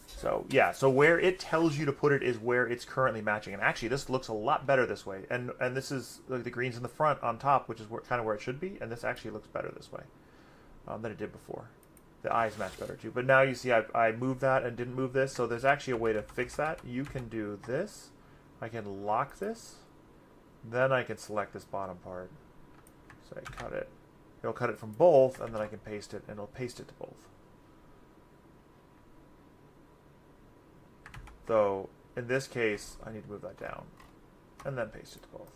[SPEAKER 1] So yeah, so where it tells you to put it is where it's currently matching. And actually this looks a lot better this way. And this is like the green's in the front on top, which is kind of where it should be. And this actually looks better this way than it did before. The eyes match better too. But now you see I moved that and didn't move this. So there's actually a way to fix that. You can do this. I can lock this. Then I can select this bottom part. So I cut it. It'll cut it from both, and then I can paste it, and it'll paste it to both. Though, in this case, I need to move that down, and then paste it to both.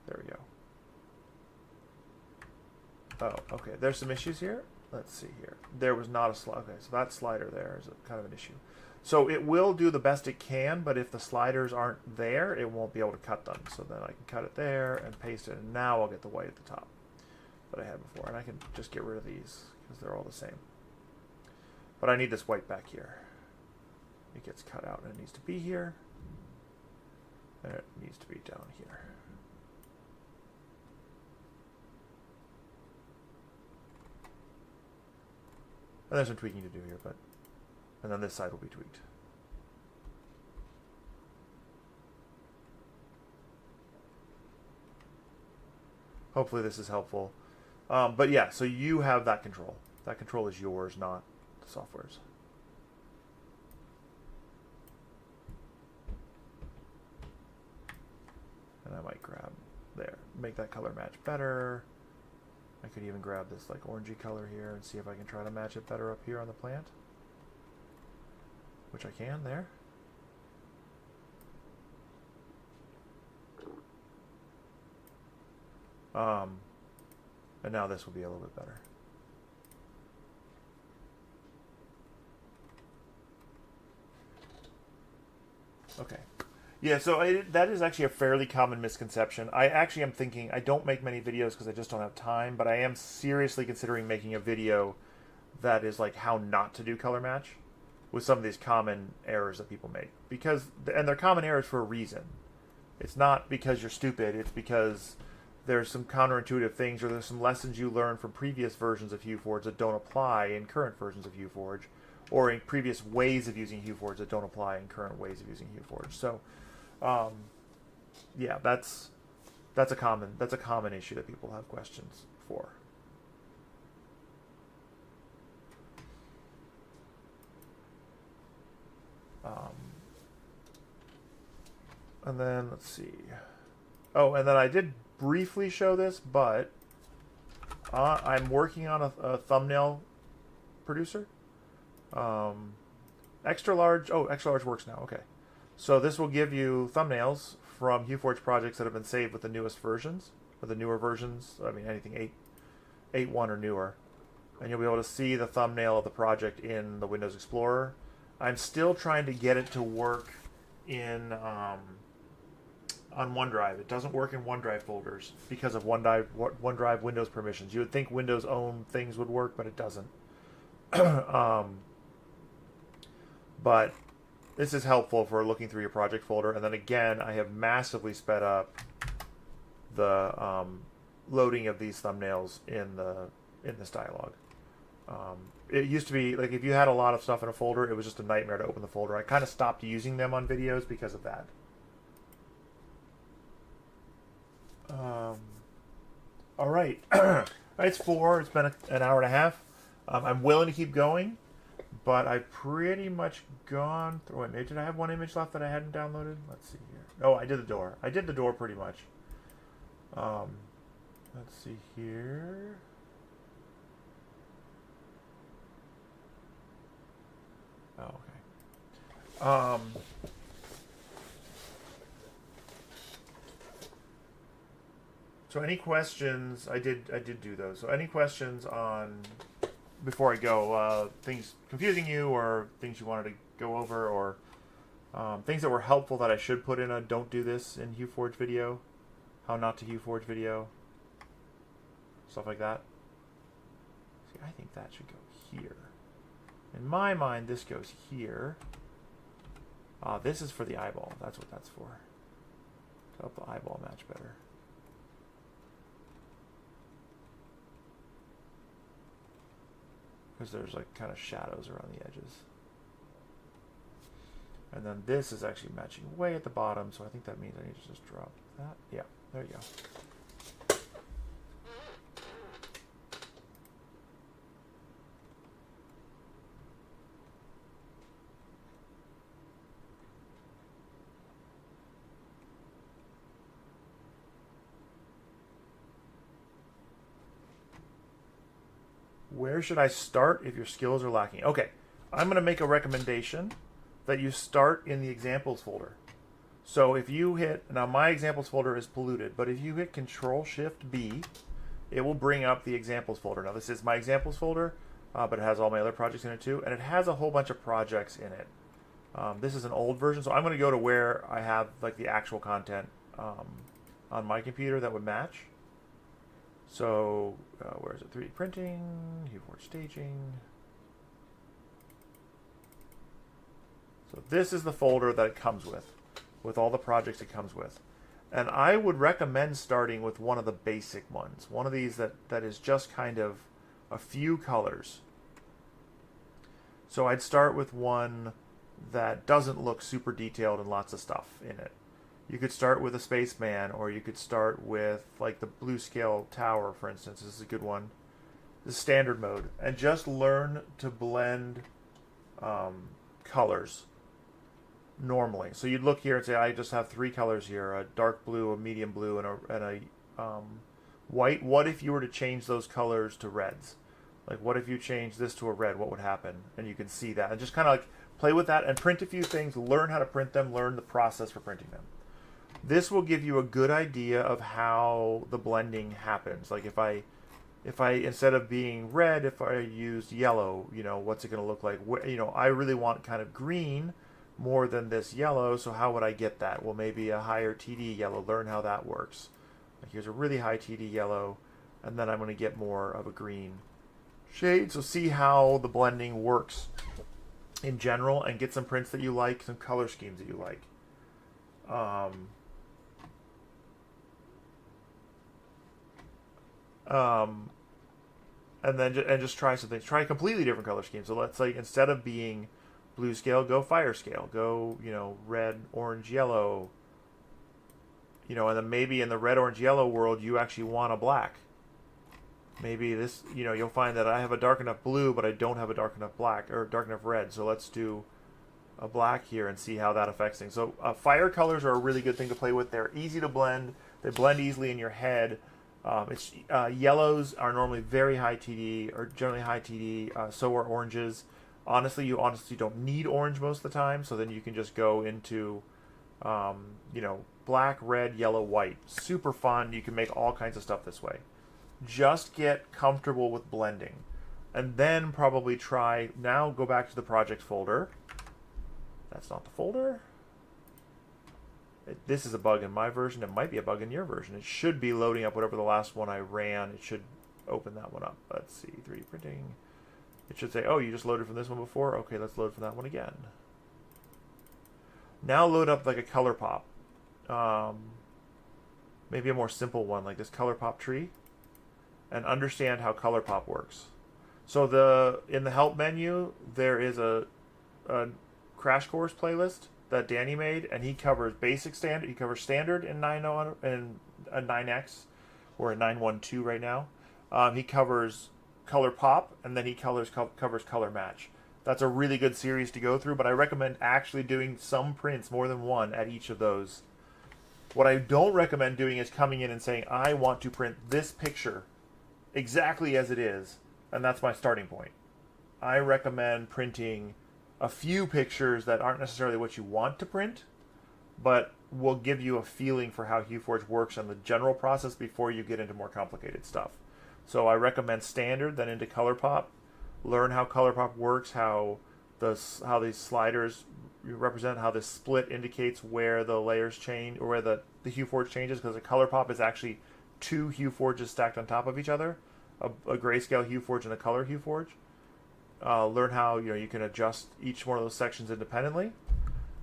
[SPEAKER 1] There we go. Oh, okay. There's some issues here. Let's see here. There was not a slide. Okay, so that slider there is kind of an issue. So it will do the best it can, but if the sliders aren't there, it won't be able to cut them. So then I can cut it there and paste it, and now I'll get the white at the top that I had before. And I can just get rid of these because they're all the same. But I need this white back here. It gets cut out, and it needs to be here. And it needs to be down here. And there's some tweaking to do here, but... And then this side will be tweaked. Hopefully this is helpful. But yeah, so you have that control. That control is yours, not the software's. And I might grab there. Make that color match better. I could even grab this like orangey color here and see if I can try to match it better up here on the plant. Which I can there. And now this will be a little bit better. Okay. Yeah, so that is actually a fairly common misconception. I actually am thinking, I don't make many videos because I just don't have time, but I am seriously considering making a video that is like how not to do color match. with some of these common errors that people make, and they're common errors for a reason. It's not because you're stupid. It's because there's some counterintuitive things, or there's some lessons you learned from previous versions of HueForge that don't apply in current versions of HueForge, or in previous ways of using HueForge that don't apply in current ways of using HueForge. So, yeah, that's a common issue that people have questions for. And then let's see. Oh, and then I did briefly show this, but I'm working on a thumbnail producer. Extra large. Oh, extra large works now. Okay. So this will give you thumbnails from HueForge projects that have been saved with the newest versions, or the newer versions. I mean, anything 8.1 or newer. And you'll be able to see the thumbnail of the project in the Windows Explorer. I'm still trying to get it to work in on OneDrive. It doesn't work in OneDrive folders because of OneDrive Windows permissions. You would think Windows own things would work, but it doesn't. But this is helpful for looking through your project folder. And then again, I have massively sped up the loading of these thumbnails in this dialog. It used to be like if you had a lot of stuff in a folder, it was just a nightmare to open the folder. I kind of stopped using them on videos because of that. All right. It's 4. It's been an hour and a half. I'm willing to keep going, but I've pretty much gone through. Wait, maybe did I have one image left that I hadn't downloaded? Let's see here. Oh, I did the door. I did the door pretty much. Let's see here. Oh, okay. So any questions? I did do those. So any questions on, before I go, things confusing you, or things you wanted to go over, or things that were helpful that I should put in a don't do this in HueForge video, how not to HueForge video, stuff like that. See, I think that should go here. In my mind, this goes here. This is for the eyeball. That's what that's for. To help the eyeball match better. Because there's like kind of shadows around the edges. And then this is actually matching way at the bottom, so I think that means I need to just drop that. Yeah, there you go. Where should I start if your skills are lacking? Okay, I'm going to make a recommendation that you start in the examples folder. So if you hit, now my examples folder is polluted, but if you hit Control-Shift-B, it will bring up the examples folder. Now this is my examples folder, but it has all my other projects in it too, and it has a whole bunch of projects in it. This is an old version, so I'm going to go to where I have like the actual content on my computer that would match. So, where is it? 3D printing, HueForge staging. So this is the folder that it comes with all the projects it comes with. And I would recommend starting with one of the basic ones. One of these that is just kind of a few colors. So I'd start with one that doesn't look super detailed and lots of stuff in it. You could start with a spaceman, or you could start with like the blue scale tower, for instance. This is a good one. The standard mode, and just learn to blend colors normally. So you'd look here and say, I just have 3 colors here: a dark blue, a medium blue, and a white. What if you were to change those colors to reds? Like, what if you change this to a red? What would happen? And you can see that, and just kind of like play with that and print a few things. Learn how to print them. Learn the process for printing them. This will give you a good idea of how the blending happens. Like if I instead of being red, if I used yellow, what's it going to look like? I really want kind of green more than this yellow, so how would I get that? Well, maybe a higher TD yellow. Learn how that works. Like here's a really high TD yellow, and then I'm going to get more of a green shade. So see how the blending works. in general and get some prints that you like, some color schemes that you like. Um, and then just try some things. Try a completely different color scheme. So let's say instead of being blue scale, go fire scale. Go, red, orange, yellow. And then maybe in the red, orange, yellow world, you actually want a black. Maybe this, you'll find that I have a dark enough blue, but I don't have a dark enough black or dark enough red. So let's do a black here and see how that affects things. So fire colors are a really good thing to play with. They're easy to blend. They blend easily in your head. Yellows are normally very high TD, or generally high TD. So are oranges. Honestly, you don't need orange most of the time. So then you can just go into, black, red, yellow, white. Super fun. You can make all kinds of stuff this way. Just get comfortable with blending. And then probably go back to the project folder. That's not the folder. This is a bug in my version. It might be a bug in your version. It should be loading up whatever the last one I ran. It should open that one up. Let's see, 3D printing. It should say, oh, you just loaded from this one before? Okay, let's load from that one again. Now load up like a color pop. Maybe a more simple one like this color pop tree. And understand how color pop works. So in the help menu, there is a crash course playlist that Danny made, and he covers basic standard. He covers standard in 9.0 and a 9x, or a 9.1.2 right now. He covers color pop, and then he covers color match. That's a really good series to go through, but I recommend actually doing some prints, more than one, at each of those. What I don't recommend doing is coming in and saying, I want to print this picture exactly as it is, and that's my starting point. I recommend printing a few pictures that aren't necessarily what you want to print, but will give you a feeling for how HueForge works and the general process before you get into more complicated stuff. So I recommend standard, then into ColorPop. Learn how ColorPop works, how these sliders represent, how this split indicates where the layers change, or where the HueForge changes, because a ColorPop is actually two HueForges stacked on top of each other, a grayscale HueForge and a color HueForge. Learn how you can adjust each one of those sections independently,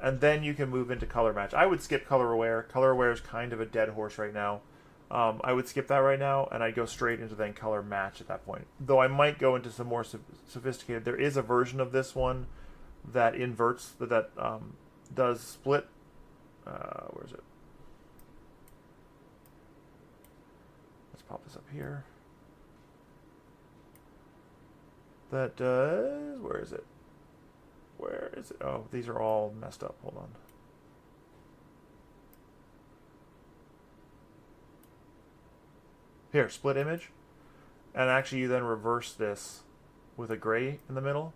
[SPEAKER 1] and then you can move into color match. I would skip color aware. Color aware is kind of a dead horse right now. I would skip that right now, and I'd go straight into then color match at that point. Though I might go into some more sophisticated. There is a version of this one that inverts, that does split. Where is it? Let's pop this up here. That does, where is it? Where is it? Oh, these are all messed up. Hold on. Here, split image. And actually you then reverse this with a gray in the middle.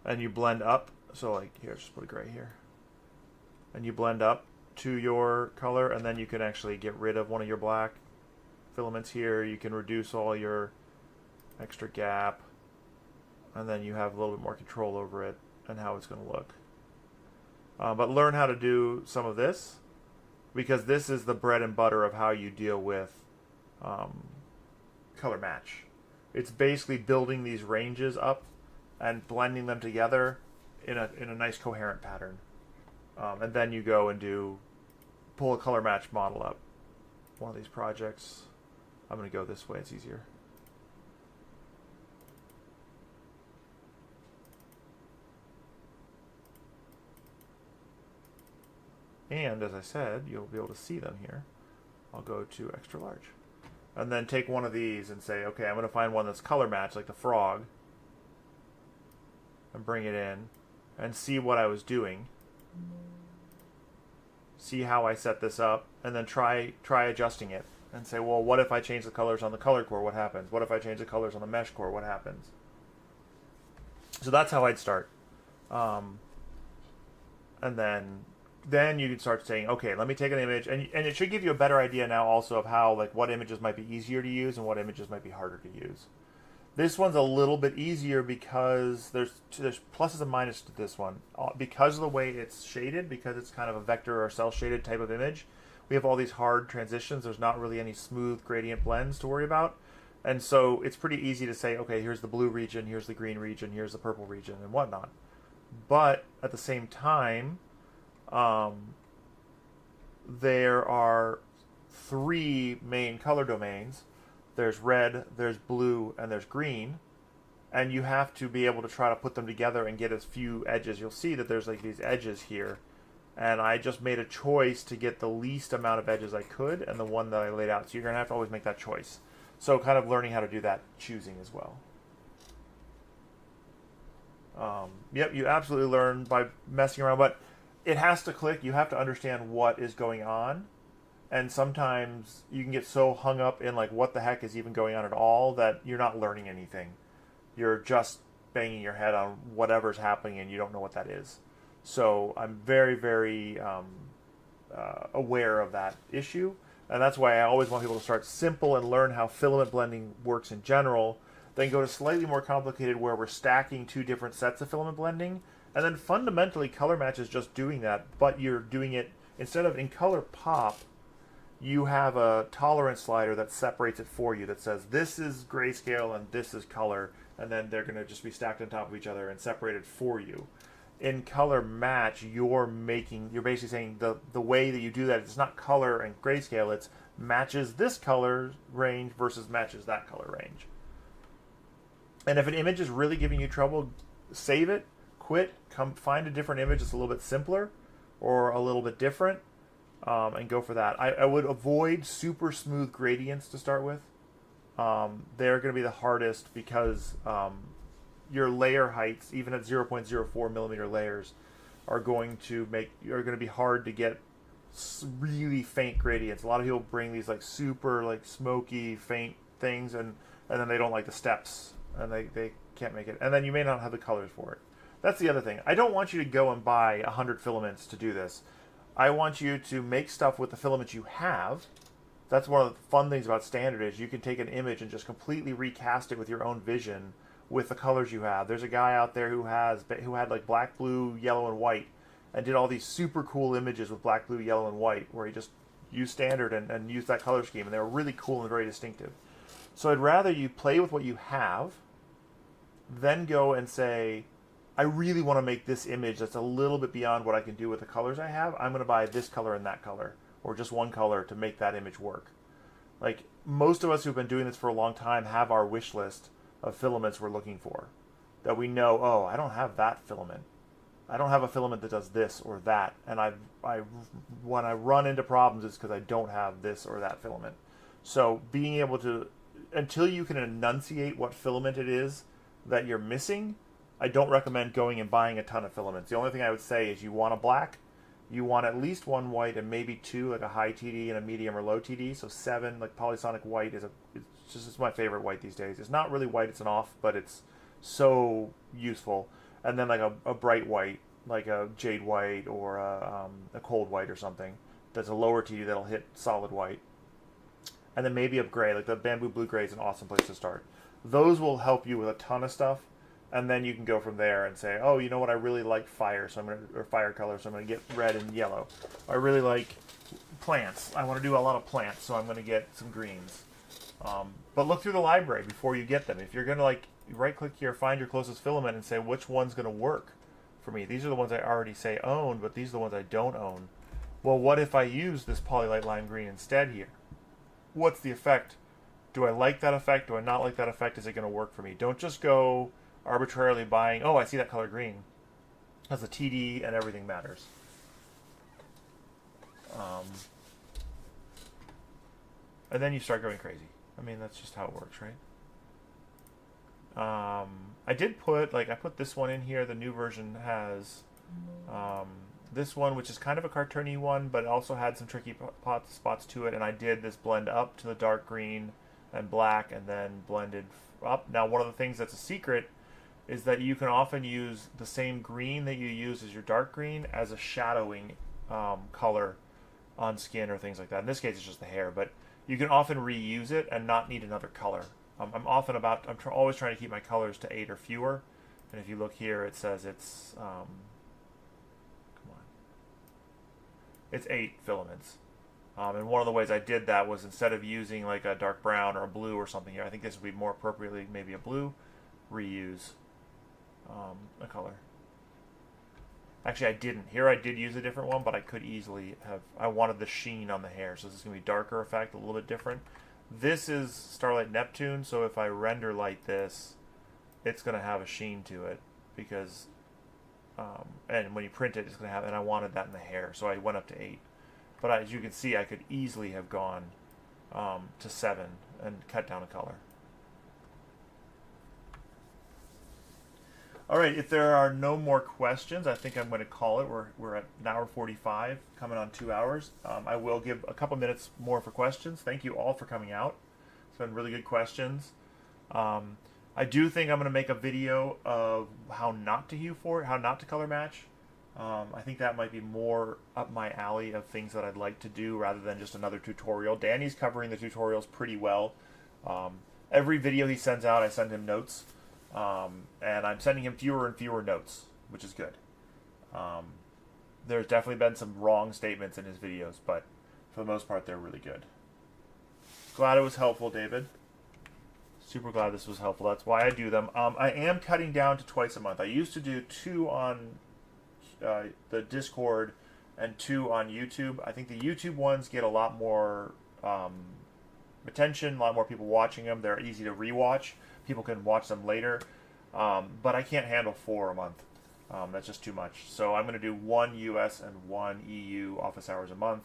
[SPEAKER 1] And you blend up. So like, here, just put a gray here. And you blend up to your color, and then you can actually get rid of one of your black filaments here. You can reduce all your extra gap, and then you have a little bit more control over it and how it's going to look. But learn how to do some of this, because this is the bread and butter of how you deal with color match. It's basically building these ranges up and blending them together in a nice coherent pattern. And then you go and pull a color match model up. One of these projects. I'm going to go this way, it's easier. And as I said, you'll be able to see them here. I'll go to extra large. And then take one of these and say, okay, I'm going to find one that's color matched, like the frog. And bring it in. And see what I was doing. See how I set this up, and then try adjusting it, and say, well, what if I change the colors on the color core? What happens? What if I change the colors on the mesh core? What happens? So that's how I'd start. And then you can start saying, okay, let me take an image, and it should give you a better idea now also of how, like, what images might be easier to use and what images might be harder to use. This one's a little bit easier because there's pluses and minuses to this one. Because of the way it's shaded, because it's kind of a vector or cell shaded type of image, we have all these hard transitions. There's not really any smooth gradient blends to worry about. And so it's pretty easy to say, okay, here's the blue region, here's the green region, here's the purple region, and whatnot. But at the same time, there are 3 main color domains. There's red, there's blue, and there's green. And you have to be able to try to put them together and get as few edges. You'll see that there's like these edges here. And I just made a choice to get the least amount of edges I could and the one that I laid out. So you're going to have to always make that choice. So kind of learning how to do that choosing as well. Yep, you absolutely learn by messing around. But it has to click. You have to understand what is going on. And sometimes you can get so hung up in like what the heck is even going on at all that you're not learning anything. You're just banging your head on whatever's happening and you don't know what that is. So I'm very, very aware of that issue. And that's why I always want people to start simple and learn how filament blending works in general, then go to slightly more complicated where we're stacking 2 different sets of filament blending. And then fundamentally color match is just doing that, but you're doing it, instead of in color pop, you have a tolerance slider that separates it for you that says this is grayscale and this is color, and then they're going to just be stacked on top of each other and separated for you. In color match, you're basically saying the way that you do that, it's not color and grayscale, it's matches this color range versus matches that color range. And if an image is really giving you trouble, save it, quit, come find a different image that's a little bit simpler or a little bit different, and go for that. I would avoid super smooth gradients to start with. They're going to be the hardest because your layer heights, even at 0.04 millimeter layers, are going to be hard to get really faint gradients. A lot of people bring these like super like smoky faint things, and then they don't like the steps, and they can't make it. And then you may not have the colors for it. That's the other thing. I don't want you to go and buy 100 filaments to do this. I want you to make stuff with the filaments you have. That's one of the fun things about standard is you can take an image and just completely recast it with your own vision with the colors you have. There's a guy out there who had like black, blue, yellow, and white, and did all these super cool images with black, blue, yellow, and white, where he just used standard and used that color scheme, and they were really cool and very distinctive. So I'd rather you play with what you have, then go and say, I really want to make this image that's a little bit beyond what I can do with the colors I have. I'm going to buy this color and that color, or just one color to make that image work. Like, most of us who've been doing this for a long time have our wish list of filaments we're looking for. That we know, oh, I don't have that filament. I don't have a filament that does this or that. And when I run into problems, it's because I don't have this or that filament. So being able to, until you can enunciate what filament it is that you're missing, I don't recommend going and buying a ton of filaments. The only thing I would say is you want a black, you want at least 1 white and maybe 2, like a high TD and a medium or low TD. So 7, like polysonic white it's my favorite white these days. It's not really white, it's an off, but it's so useful. And then like a bright white, like a jade white or a cold white or something. That's a lower TD that'll hit solid white. And then maybe a gray, like the bamboo blue gray is an awesome place to start. Those will help you with a ton of stuff. And then you can go from there and say, oh, you know what, I really like fire, or fire color, so I'm going to get red and yellow. I really like plants. I want to do a lot of plants, so I'm going to get some greens. But look through the library before you get them. If you're going to like right-click here, find your closest filament, and say which one's going to work for me. These are the ones I already say own, but these are the ones I don't own. Well, what if I use this Polylight Lime Green instead here? What's the effect? Do I like that effect? Do I not like that effect? Is it going to work for me? Don't just go arbitrarily buying, oh, I see that color green. Because the TD and everything matters. And then you start going crazy. I mean, that's just how it works, right? I did put, I put this one in here. The new version has this one, which is kind of a cartoony one, but also had some tricky spots to it. And I did this blend up to the dark green and black, and then blended up. Now, one of the things that's a secret is that you can often use the same green that you use as your dark green as a shadowing color on skin or things like that. In this case, it's just the hair, but you can often reuse it and not need another color. I'm always trying to keep my colors to 8 or fewer. And if you look here, it says it's, come on, it's 8 filaments. And one of the ways I did that was instead of using like a dark brown or a blue or something here, I think this would be more appropriately maybe a blue, reuse a color. Actually, I didn't. Here I did use a different one, but I could easily have... I wanted the sheen on the hair, so this is going to be darker effect, a little bit different. This is Starlight Neptune, so if I render light this, it's going to have a sheen to it, because... and when you print it, it's going to have... And I wanted that in the hair, so I went up to 8. But as you can see, I could easily have gone to 7 and cut down a color. All right, if there are no more questions, I think I'm going to call it. We're at an hour 45, coming on 2 hours. I will give a couple minutes more for questions. Thank you all for coming out. It's been really good questions. I do think I'm going to make a video of how not to HueForge, how not to color match. I think that might be more up my alley of things that I'd like to do rather than just another tutorial. Danny's covering the tutorials pretty well. Every video he sends out, I send him notes. And I'm sending him fewer and fewer notes, which is good. There's definitely been some wrong statements in his videos, but for the most part, they're really good. Glad it was helpful, David. Super glad this was helpful. That's why I do them. I am cutting down to twice a month. I used to do 2 on the Discord and 2 on YouTube. I think the YouTube ones get a lot more attention, a lot more people watching them. They're easy to rewatch. People can watch them later, but I can't handle 4 a month. That's just too much. So I'm going to do 1 US and 1 EU office hours a month.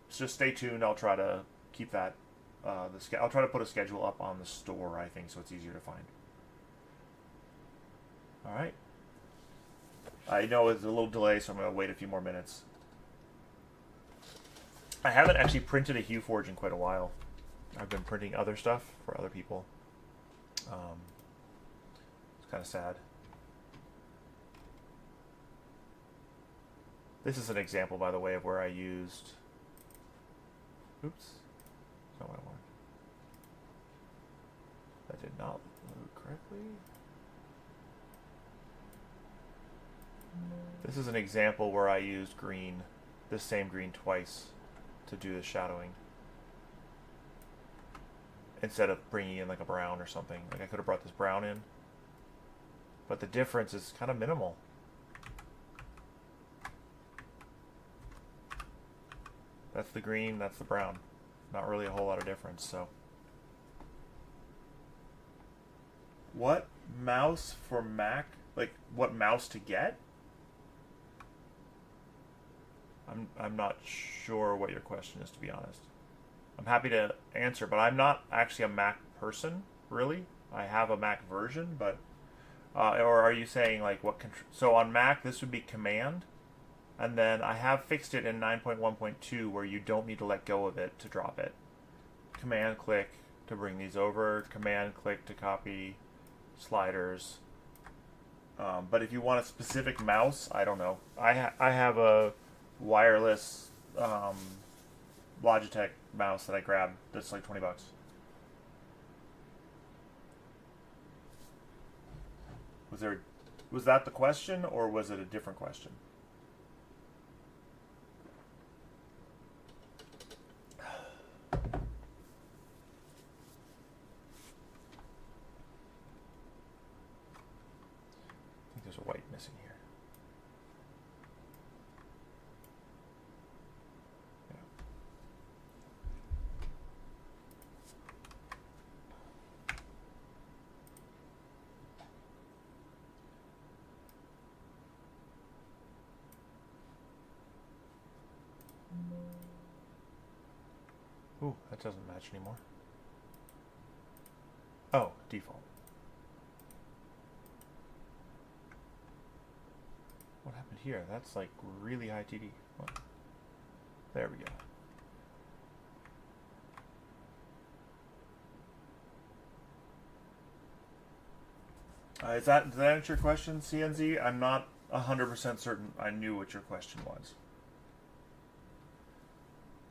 [SPEAKER 1] Just stay tuned. I'll try to keep that. I'll try to put a schedule up on the store, I think, so it's easier to find. All right. I know it's a little delay, so I'm going to wait a few more minutes. I haven't actually printed a HueForge in quite a while. I've been printing other stuff for other people. It's kind of sad. This is an example, by the way, of where I used... Oops. That's not what I wanted. That did not load correctly. This is an example where I used green, this same green twice, to do the shadowing. Instead of bringing in like a brown or something. Like I could have brought this brown in. But the difference is kind of minimal. That's the green, that's the brown. Not really a whole lot of difference, so. What mouse for Mac? Like, what mouse to get? I'm not sure what your question is, to be honest. I'm happy to answer, but I'm not actually a Mac person, really. I have a Mac version, but... or are you saying, like, what... So on Mac, this would be Command, and then I have fixed it in 9.1.2 where you don't need to let go of it to drop it. Command click to bring these over, Command click to copy sliders. But if you want a specific mouse, I don't know. I have a wireless Logitech mouse that I grabbed that's like $20. Was that the question, or was it a different question? I think there's a white missing here. Ooh, that doesn't match anymore. Oh, default. What happened here? That's like really high TD. What? There we go. Does that answer your question, CNZ? I'm not 100% certain I knew what your question was.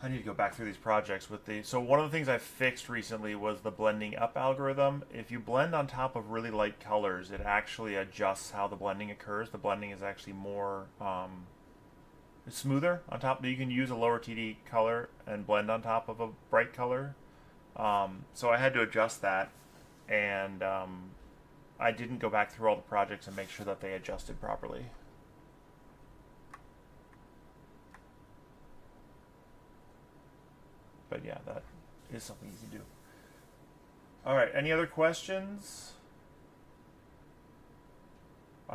[SPEAKER 1] I need to go back through these projects with the... So one of the things I fixed recently was the blending up algorithm. If you blend on top of really light colors, it actually adjusts how the blending occurs. The blending is actually more... smoother on top. You can use a lower TD color and blend on top of a bright color. So I had to adjust that, and I didn't go back through all the projects and make sure that they adjusted properly. But yeah, that is something you can do. All right, any other questions?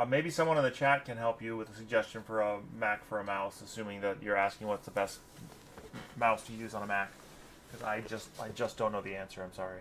[SPEAKER 1] Maybe someone in the chat can help you with a suggestion for a Mac for a mouse, assuming that you're asking what's the best mouse to use on a Mac. Because I just don't know the answer. I'm sorry.